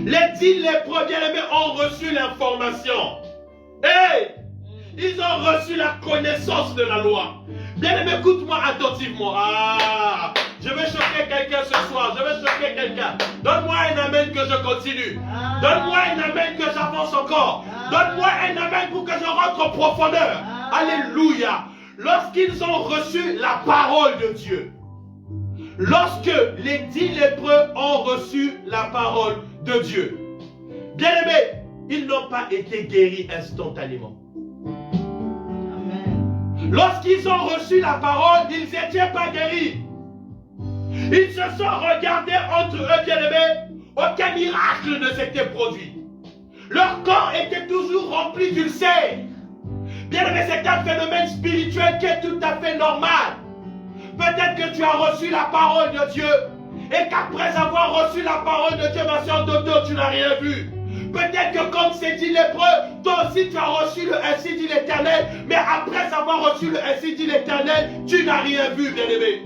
Les 10 lépreux bien-aimés ont reçu l'information. Hey! Ils ont reçu la connaissance de la loi. Bien-aimé, écoute-moi attentivement. Ah! Je vais choquer quelqu'un ce soir. Je vais choquer quelqu'un. Donne-moi un amen que je continue. Donne-moi un amen que j'avance encore. Donne-moi un amen pour que je rentre en profondeur. Alléluia. Lorsqu'ils ont reçu la parole de Dieu. Lorsque les 10 lépreux ont reçu la parole de Dieu. Bien-aimés, ils n'ont pas été guéris instantanément. Lorsqu'ils ont reçu la parole, ils n'étaient pas guéris. Ils se sont regardés entre eux, bien-aimés. Aucun miracle ne s'était produit. Leur corps était toujours rempli d'ulcères. Bien-aimé, c'est un phénomène spirituel qui est tout à fait normal. Peut-être que tu as reçu la parole de Dieu et qu'après avoir reçu la parole de Dieu, ma soeur Dodo, tu n'as rien vu. Peut-être que comme c'est dit lépreux, toi aussi tu as reçu le ainsi dit l'Éternel, mais après avoir reçu le ainsi dit l'Éternel, tu n'as rien vu, bien-aimé.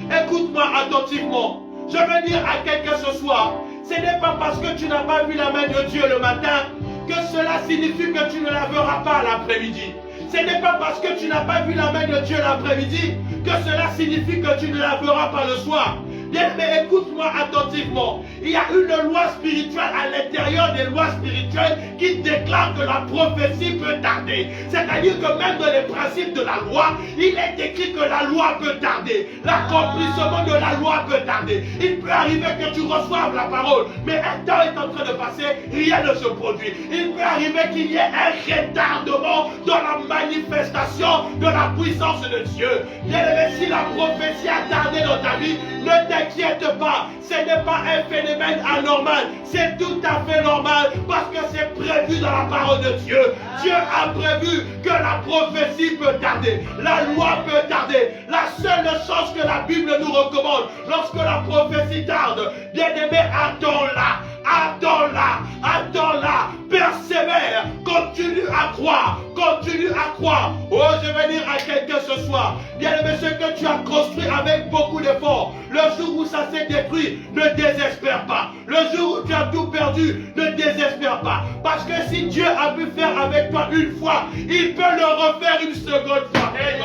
Écoute-moi attentivement. Je veux dire à quelqu'un ce soir, ce n'est pas parce que tu n'as pas vu la main de Dieu le matin que cela signifie que tu ne la verras pas l'après-midi. Ce n'est pas parce que tu n'as pas vu la main de Dieu l'après-midi que cela signifie que tu ne la verras pas le soir. Bien, mais écoute-moi attentivement. Il y a une loi spirituelle à l'intérieur des lois spirituelles qui déclare que la prophétie peut tarder. C'est-à-dire que même dans les principes de la loi, il est écrit que la loi peut tarder. L'accomplissement de la loi peut tarder. Il peut arriver que tu reçoives la parole, mais un temps est en train de passer, rien ne se produit. Il peut arriver qu'il y ait un retardement dans la manifestation de la puissance de Dieu. Bien aimé, si la prophétie a tardé dans ta vie, ne t'inquiète pas, ce n'est pas un phénomène anormal, c'est tout à fait normal parce que c'est prévu dans la parole de Dieu. Dieu a prévu que la prophétie peut tarder, la loi peut tarder. La seule chose que la Bible nous recommande lorsque la prophétie tarde, bien aimé, attends-la, attends-la, attends-là, persévère, continue à croire, continue à croire. Oh, je vais dire à quelqu'un ce soir, bien-aimé, ce que tu as construit avec beaucoup d'efforts, le jour où ça s'est détruit, ne désespère pas. Le jour où tu as tout perdu, ne désespère pas. Parce que si Dieu a pu faire avec toi une fois, il peut le refaire une seconde fois. Hey,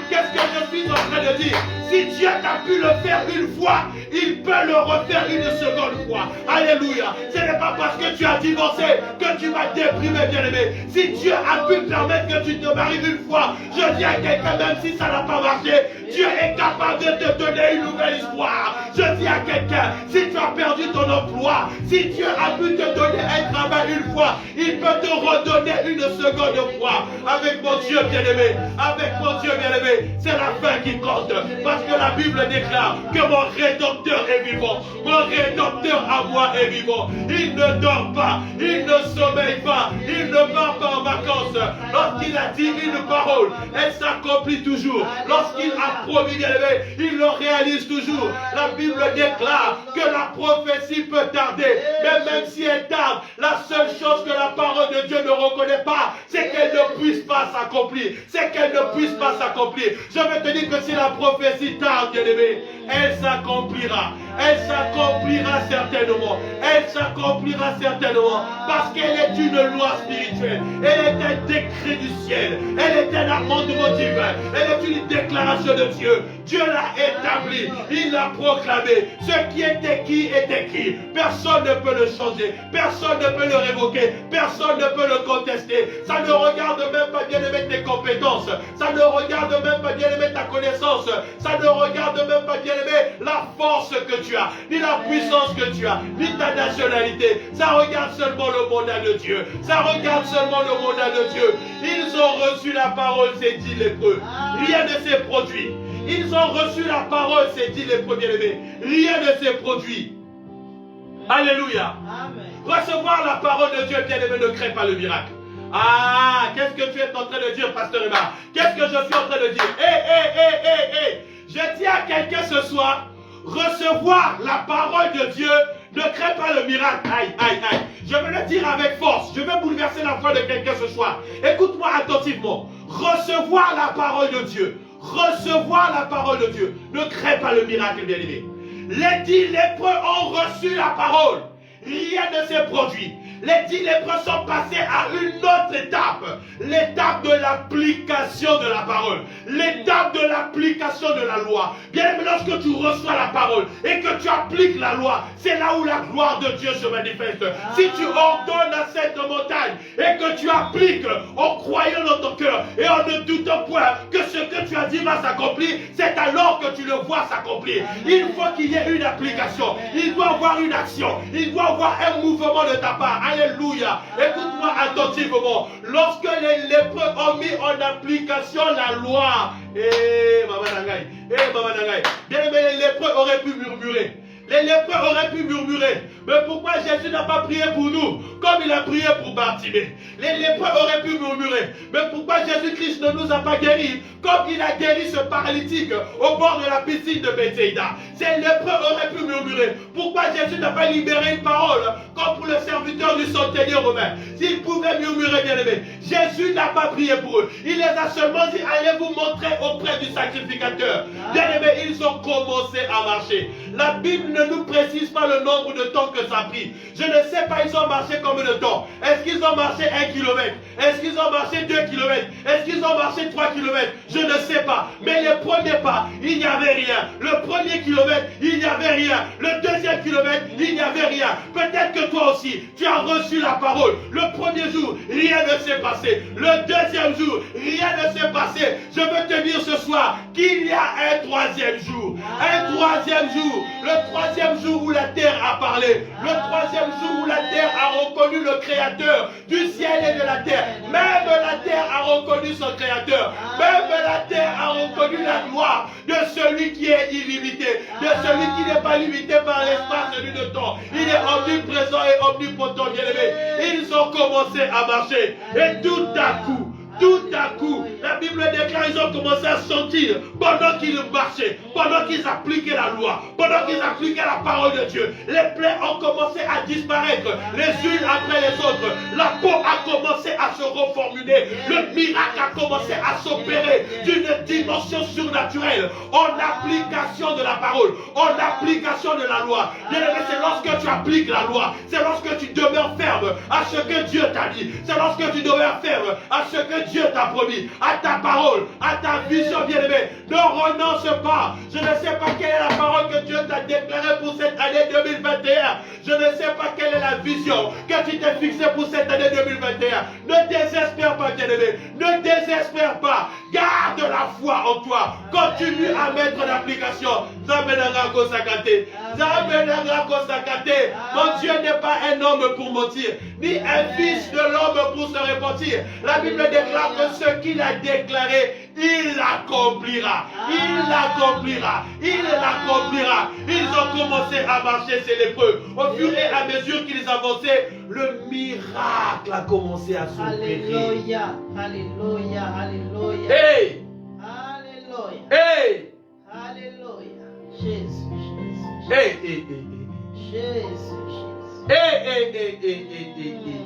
qu'est-ce que je suis en train de dire? Si Dieu a pu le faire une fois, il peut le refaire une seconde fois. Alléluia. Ce n'est pas parce que tu as divorcé que tu vas déprimer, bien-aimé. Si Dieu a pu permettre que tu te maries une fois, je dis à quelqu'un, même si ça n'a pas marché, Dieu est capable de te donner une nouvelle histoire. Je dis à quelqu'un, si tu as perdu ton emploi, si Dieu a pu te donner un travail une fois, il peut te redonner une seconde fois. Avec mon Dieu bien-aimé, avec mon Dieu bien-aimé, c'est la fin qui compte. Parce que la Bible déclare que mon Rédempteur est vivant. Mon Rédempteur à moi est vivant. Il ne dort pas, il ne sommeille pas, il ne part pas en vacances. Lorsqu'il a dit une parole, elle s'accomplit toujours. Lorsqu'il a promis, bien-aimé, il le réalise toujours. La Bible déclare que la prophétie peut tarder, mais même si elle tarde, la seule chose que la parole de Dieu ne reconnaît pas, c'est qu'elle ne puisse pas s'accomplir. C'est qu'elle ne puisse pas s'accomplir. Je vais te dire que si la prophétie tarde, bien-aimé, elle s'accomplira. Elle s'accomplira certainement. Elle s'accomplira certainement. Parce qu'elle est une loi spirituelle. Elle est un décret du ciel. Elle est un amendement divin. Elle est une déclaration de Dieu. Dieu l'a établi. Il l'a proclamé. Ce qui était qui était qui. Personne ne peut le changer. Personne ne peut le révoquer. Personne ne peut le contester. Ça ne regarde même pas, bien-aimé, tes compétences. Ça ne regarde même pas, bien-aimé, ta connaissance. Ça ne regarde même pas, bien-aimé, la force que tu as, ni la puissance que tu as, ni ta nationalité. Ça regarde seulement le mandat de Dieu. Ça regarde seulement le mandat de Dieu. Ils ont reçu la parole, c'est dit lépreux. Rien ne s'est produit. Ils ont reçu la parole, c'est dit les premiers-aimés. Rien ne s'est produit. Alléluia. Amen. Recevoir la parole de Dieu, bien-aimé, ne crée pas le miracle. Ah, qu'est-ce que tu es en train de dire, pasteur Emma? Qu'est-ce que je suis en train de dire? Je dis à quelqu'un ce soir, recevoir la parole de Dieu ne crée pas le miracle. Aïe, aïe, aïe. Je vais le dire avec force. Je vais bouleverser la foi de quelqu'un ce soir. Écoute-moi attentivement. Recevoir la parole de Dieu. Recevoir la parole de Dieu ne crée pas le miracle, bien-aimé. Les 10 lépreux ont reçu la parole. Rien ne s'est produit. Les 10 lépreux sont passés à une autre étape. L'étape de l'application de la parole. L'étape de l'application de la loi. Bien aimé, lorsque tu reçois la parole et que tu appliques la loi, c'est là où la gloire de Dieu se manifeste. Si tu ordonnes à cette montagne et que tu appliques en croyant dans ton cœur et en ne doutant point que ce que tu as dit va s'accomplir, c'est alors que tu le vois s'accomplir. Il faut qu'il y ait une application. Il doit y avoir une action. Il doit y avoir un mouvement de ta part. Alléluia. Écoute-moi attentivement. Lorsque les lépreux ont mis en application la loi, bien aimé, les lépreux auraient pu murmurer. Les lépreux auraient pu murmurer. Mais pourquoi Jésus n'a pas prié pour nous comme il a prié pour Bartimée? Les lépreux auraient pu murmurer. Mais pourquoi Jésus-Christ ne nous a pas guéris comme il a guéri ce paralytique au bord de la piscine de Bethsaïda? Ces lépreux auraient pu murmurer. Pourquoi Jésus n'a pas libéré une parole comme pour le serviteur du centenier romain? S'ils pouvaient murmurer, bien aimé, Jésus n'a pas prié pour eux. Il les a seulement dit, allez vous montrer auprès du sacrificateur. Bien aimé, ils ont commencé à marcher. La Bible ne nous précise pas le nombre de temps que ça a pris. Je ne sais pas, ils ont marché combien de temps. Est-ce qu'ils ont marché 1 kilomètre? Est-ce qu'ils ont marché 2 kilomètres? Est-ce qu'ils ont marché 3 kilomètres? Je ne sais pas. Mais les premiers pas, il n'y avait rien. Le premier kilomètre, il n'y avait rien. Le deuxième kilomètre, il n'y avait rien. Peut-être que toi aussi, tu as reçu la parole. Le premier jour, rien ne s'est passé. Le deuxième jour, rien ne s'est passé. Je veux te dire ce soir qu'il y a un troisième jour. Un troisième jour. Le troisième jour où la terre a parlé. Le troisième jour où la terre a reconnu le créateur du ciel et de la terre. Même la terre a reconnu son créateur. Même la terre a reconnu la gloire de celui qui est illimité. De celui qui n'est pas limité par l'espace ni le temps. Il est omniprésent et omnipotent, bien aimé. Ils ont commencé à marcher. Et tout à coup, Tout à coup, la Bible déclare, ils ont commencé à sentir, pendant qu'ils marchaient, pendant qu'ils appliquaient la loi, pendant qu'ils appliquaient la parole de Dieu, les plaies ont commencé à disparaître, les unes après les autres. La peau a commencé à se reformuler. Le miracle a commencé à s'opérer d'une dimension surnaturelle, en application de la parole, en application de la loi. C'est lorsque tu appliques la loi, c'est lorsque tu demeures ferme à ce que Dieu t'a dit, c'est lorsque tu demeures ferme à ce que Dieu t'a promis, à ta parole, à ta vision, bien-aimé. Ne renonce pas. Je ne sais pas quelle est la parole que Dieu t'a déclarée pour cette année 2021. Je ne sais pas quelle est la vision que tu t'es fixée pour cette année 2021. Ne désespère pas, bien-aimé. Ne désespère pas. Garde la foi en toi. Continue à mettre en application. Mon Dieu n'est pas un homme pour mentir, ni un fils de l'homme pour se repentir. La Bible déclare que ce qu'il a déclaré, il l'accomplira. Il l'accomplira. Il l'accomplira. Ils ont commencé à marcher, ces lépreux. Au fur et à mesure qu'ils avançaient, le miracle a commencé à s'opérer. Alléluia. Alléluia. Alléluia. Hey! Alléluia. Hey! Alléluia. Jésus, Jésus. Hey, hey, hey, Jésus, Jésus. hey, hey, hey, hey, hey, hey, hey.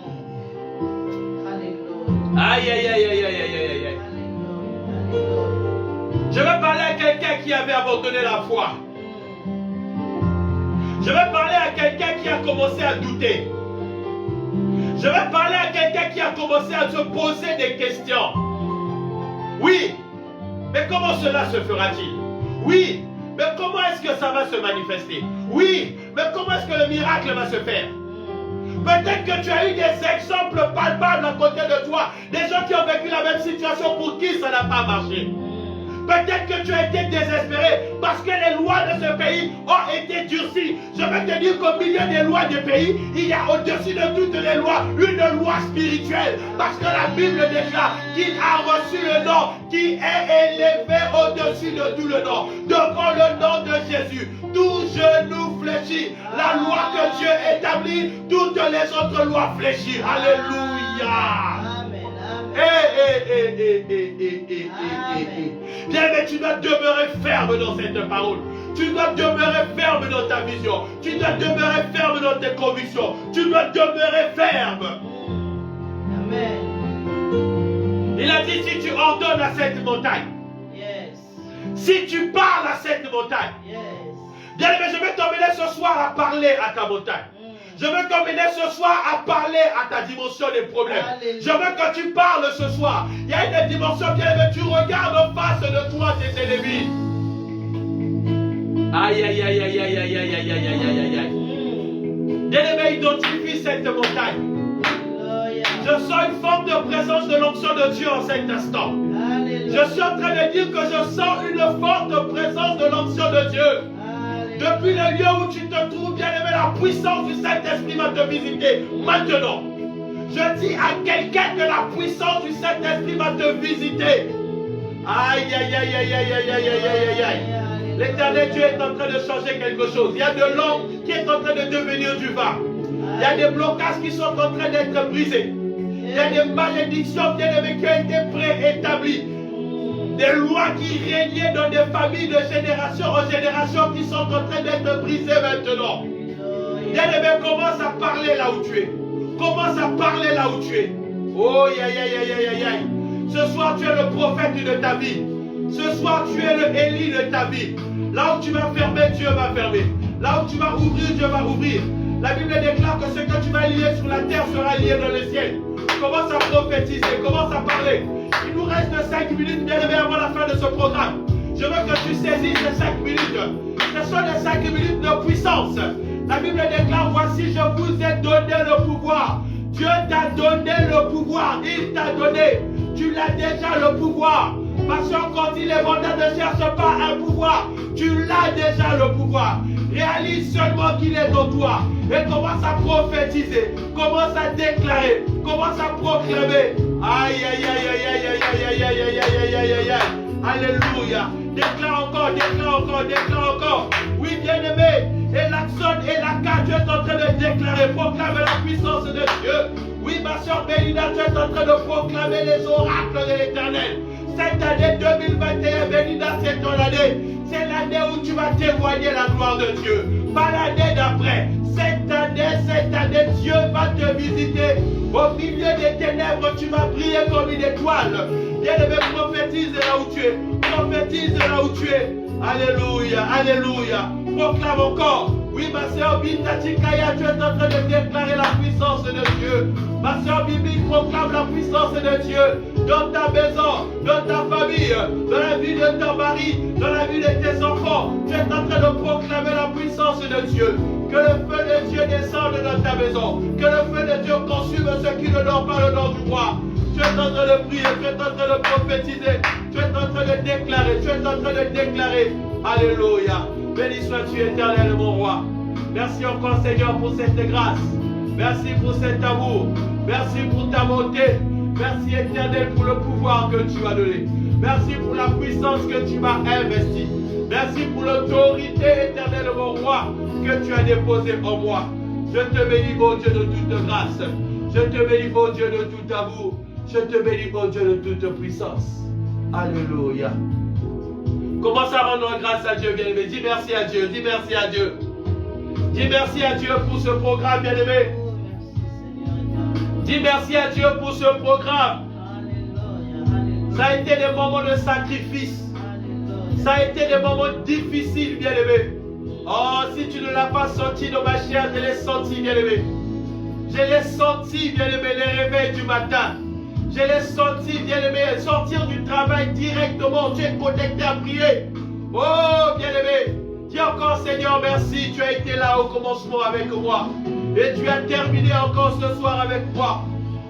Alléluia. Aïe, aïe, aïe, aïe, aïe, aïe, aïe, aïe. Alléluia. Je vais parler à quelqu'un qui avait abandonné la foi. Je vais parler à quelqu'un qui a commencé à douter. Je vais parler à quelqu'un qui a commencé à se poser des questions. Oui, mais comment cela se fera-t-il? Oui, mais comment est-ce que ça va se manifester? Oui, mais comment est-ce que le miracle va se faire? Peut-être que tu as eu des exemples palpables à côté de toi, des gens qui ont vécu la même situation pour qui ça n'a pas marché. Peut-être que tu as été désespéré parce que les lois de ce pays ont été durcies. Je vais te dire qu'au milieu des lois du pays, il y a au-dessus de toutes les lois une loi spirituelle. Parce que la Bible déclare qu'il a reçu le nom qui est élevé au-dessus de tout le nom. Devant le nom de Jésus, tout genou fléchit. La loi que Dieu établit, toutes les autres lois fléchissent. Alléluia. Bien, mais tu dois demeurer ferme dans cette parole. Tu dois demeurer ferme dans ta vision. Tu dois demeurer ferme dans tes convictions. Tu dois demeurer ferme. Amen. Il a dit, si tu ordonnes à cette montagne, Yes. si tu parles à cette montagne, Yes. bien, mais je vais t'emmener ce soir à parler à ta montagne. Je veux t'emmener ce soir à parler à ta dimension des problèmes. Alléluia. Je veux que tu parles ce soir. Il y a une dimension bien aimée. Tu regardes en face de toi tes ennemis. Aïe, aïe, aïe, aïe, aïe, aïe, aïe, aïe, aïe, aïe, aïe, aïe. Bien aimé, identifie cette montagne. Alléluia. Je sens une forme de présence de l'onction de Dieu en cet instant. Alléluia. Je suis en train de dire que je sens une forte présence de l'onction de Dieu. Depuis le lieu où tu te trouves, bien aimé, la puissance du Saint-Esprit va te visiter maintenant. Je dis à quelqu'un que la puissance du Saint-Esprit va te visiter. Aïe, aïe, aïe, aïe, aïe, aïe, aïe, aïe, aïe, aïe. L'Éternel Dieu est en train de changer quelque chose. Il y a de l'eau qui est en train de devenir du vin. Il y a des blocages qui sont en train d'être brisés. Il y a des malédictions, bien aimé, qui ont été préétablies. Des lois qui régnaient dans des familles de génération en génération qui sont en train d'être brisées maintenant. Bien-aimé, commence à parler là où tu es. Commence à parler là où tu es. Oh, aïe, aïe, aïe, aïe, aïe, aïe. Ce soir, tu es le prophète de ta vie. Ce soir, tu es le Élie de ta vie. Là où tu vas fermer, Dieu va fermer. Là où tu vas ouvrir, Dieu va ouvrir. La Bible déclare que ce que tu vas lier sur la terre sera lié dans le ciel. Commence à prophétiser, commence à parler. Il nous reste 5 minutes bien aimé avant la fin de ce programme. Je veux que tu saisisses ces 5 minutes. Ce sont les 5 minutes de puissance. La Bible déclare, voici je vous ai donné le pouvoir. Dieu t'a donné le pouvoir. Il t'a donné. Tu l'as déjà le pouvoir. Parce que quand il est vendeur, ne cherche pas un pouvoir. Tu l'as déjà le pouvoir. Réalise seulement qu'il est en toi. Et commence à prophétiser. Commence à déclarer. Commence à proclamer. Aïe, aïe, aïe, aïe, aïe, aïe, aïe, aïe, aïe, aïe, aïe, aïe, aïe. Alléluia. Déclare encore, déclare encore, déclare encore. Oui, bien-aimé. Et l'action et la carte, Dieu est en train de déclarer. Proclame la puissance de Dieu. Oui, ma soeur Belinda, tu es en train de proclamer les oracles de l'Éternel. Cette année 2021, Belinda, c'est ton année. C'est l'année où tu vas témoigner la gloire de Dieu. Pas l'année d'après. Cette année, Dieu va te visiter. Au milieu des ténèbres, tu vas briller comme une étoile. Bien-aimé, prophétise là où tu es. Prophétise là où tu es. Alléluia, alléluia. Proclame encore. Oui, ma soeur Binta Tikaya, tu es en train de déclarer la puissance de Dieu. Ma soeur Bibi proclame la puissance de Dieu dans ta maison, dans ta famille, dans la vie de ton mari, dans la vie de tes enfants. Tu es en train de proclamer la puissance de Dieu. Que le feu de Dieu descende dans ta maison. Que le feu de Dieu consume ceux qui ne dorment pas le nom du roi. Tu es en train de prier, tu es en train de prophétiser, tu es en train de déclarer, tu es en train de déclarer. Alléluia. Béni sois-tu éternel mon roi. Merci encore Seigneur pour cette grâce. Merci pour cet amour. Merci pour ta bonté. Merci éternel pour le pouvoir que tu m'as donné. Merci pour la puissance que tu m'as investie. Merci pour l'autorité éternelle mon roi que tu as déposée en moi. Je te bénis mon Dieu de toute grâce. Je te bénis mon Dieu de tout amour. Je te bénis mon Dieu de toute puissance. Alléluia. Commence à rendre grâce à Dieu, bien-aimé. Dis merci à Dieu. Dis merci à Dieu. Dis merci à Dieu pour ce programme, bien-aimé. Dis merci à Dieu pour ce programme. Ça a été des moments de sacrifice. Ça a été des moments difficiles, bien-aimé. Oh, si tu ne l'as pas senti dans ma chair, je l'ai senti, bien-aimé. Je l'ai senti, bien-aimé, les réveils du matin. Je l'ai senti, bien-aimé, sortir du travail directement. Tu es connecté à prier. Oh, bien-aimé. Dis encore, Seigneur, merci. Tu as été là au commencement avec moi. Et tu as terminé encore ce soir avec moi.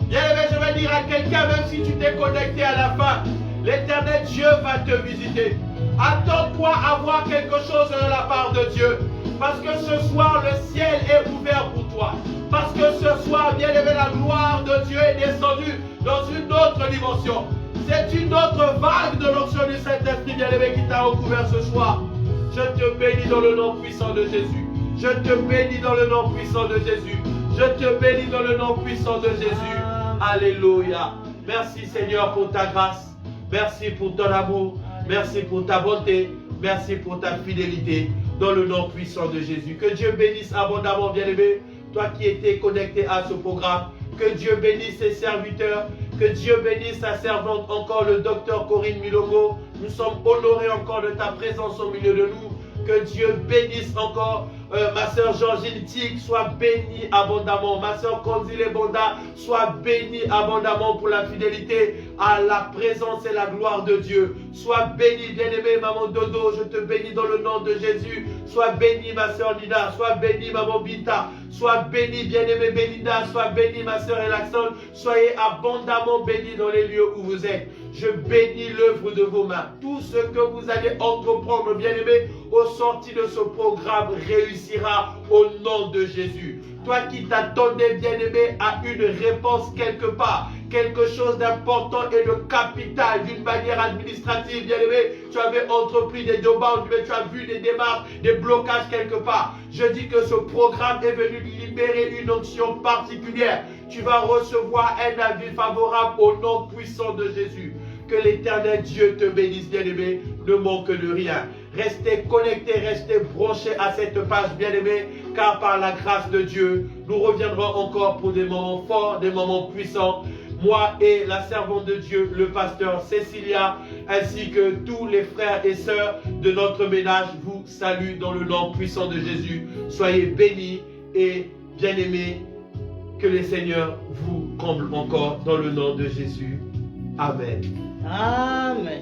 Bien-aimé, je vais dire à quelqu'un, même si tu t'es connecté à la fin, l'Éternel Dieu va te visiter. Attends-toi à voir quelque chose de la part de Dieu. Parce que ce soir, le ciel est ouvert pour toi. Parce que ce soir, bien-aimé, la gloire de Dieu est descendue dans une autre dimension. C'est une autre vague de l'onction du Saint-Esprit, bien-aimé, qui t'a recouvert ce soir. Je te bénis dans le nom puissant de Jésus. Je te bénis dans le nom puissant de Jésus. Je te bénis dans le nom puissant de Jésus. Alléluia. Merci Seigneur pour ta grâce. Merci pour ton amour. Merci pour ta bonté. Merci pour ta fidélité. Dans le nom puissant de Jésus. Que Dieu bénisse abondamment, bien-aimé. Toi qui étais connecté à ce programme. Que Dieu bénisse ses serviteurs. Que Dieu bénisse sa servante encore, le docteur Corinne Milongo. Nous sommes honorés encore de ta présence au milieu de nous. Que Dieu bénisse encore ma soeur Georgine Tic, soit bénie abondamment. Ma soeur Konzile Bonda, soit bénie abondamment pour la fidélité à la présence et la gloire de Dieu. Sois bénie, bien-aimée maman Dodo, je te bénis dans le nom de Jésus. Sois bénie ma soeur Lina, sois bénie maman Bita, sois bénie bien-aimée Belinda, sois bénie ma soeur Elaxon. Soyez abondamment bénis dans les lieux où vous êtes. Je bénis l'œuvre de vos mains. Tout ce que vous allez entreprendre, bien-aimé, au sorti de ce programme réussira au nom de Jésus. Toi qui t'attendais, bien-aimé, à une réponse quelque part, quelque chose d'important et de capital, d'une manière administrative, bien-aimé, tu avais entrepris des demandes, mais tu as vu des démarches, des blocages quelque part. Je dis que ce programme est venu libérer une onction particulière. Tu vas recevoir un avis favorable au nom puissant de Jésus. Que l'Éternel Dieu te bénisse, bien-aimé, ne manque de rien. Restez connectés, restez branchés à cette page, bien-aimé, car par la grâce de Dieu, nous reviendrons encore pour des moments forts, des moments puissants. Moi et la servante de Dieu, le pasteur Cécilia, ainsi que tous les frères et sœurs de notre ménage, vous saluent dans le nom puissant de Jésus. Soyez bénis et bien-aimés. Que le Seigneur vous comble encore dans le nom de Jésus. Amen. Amen.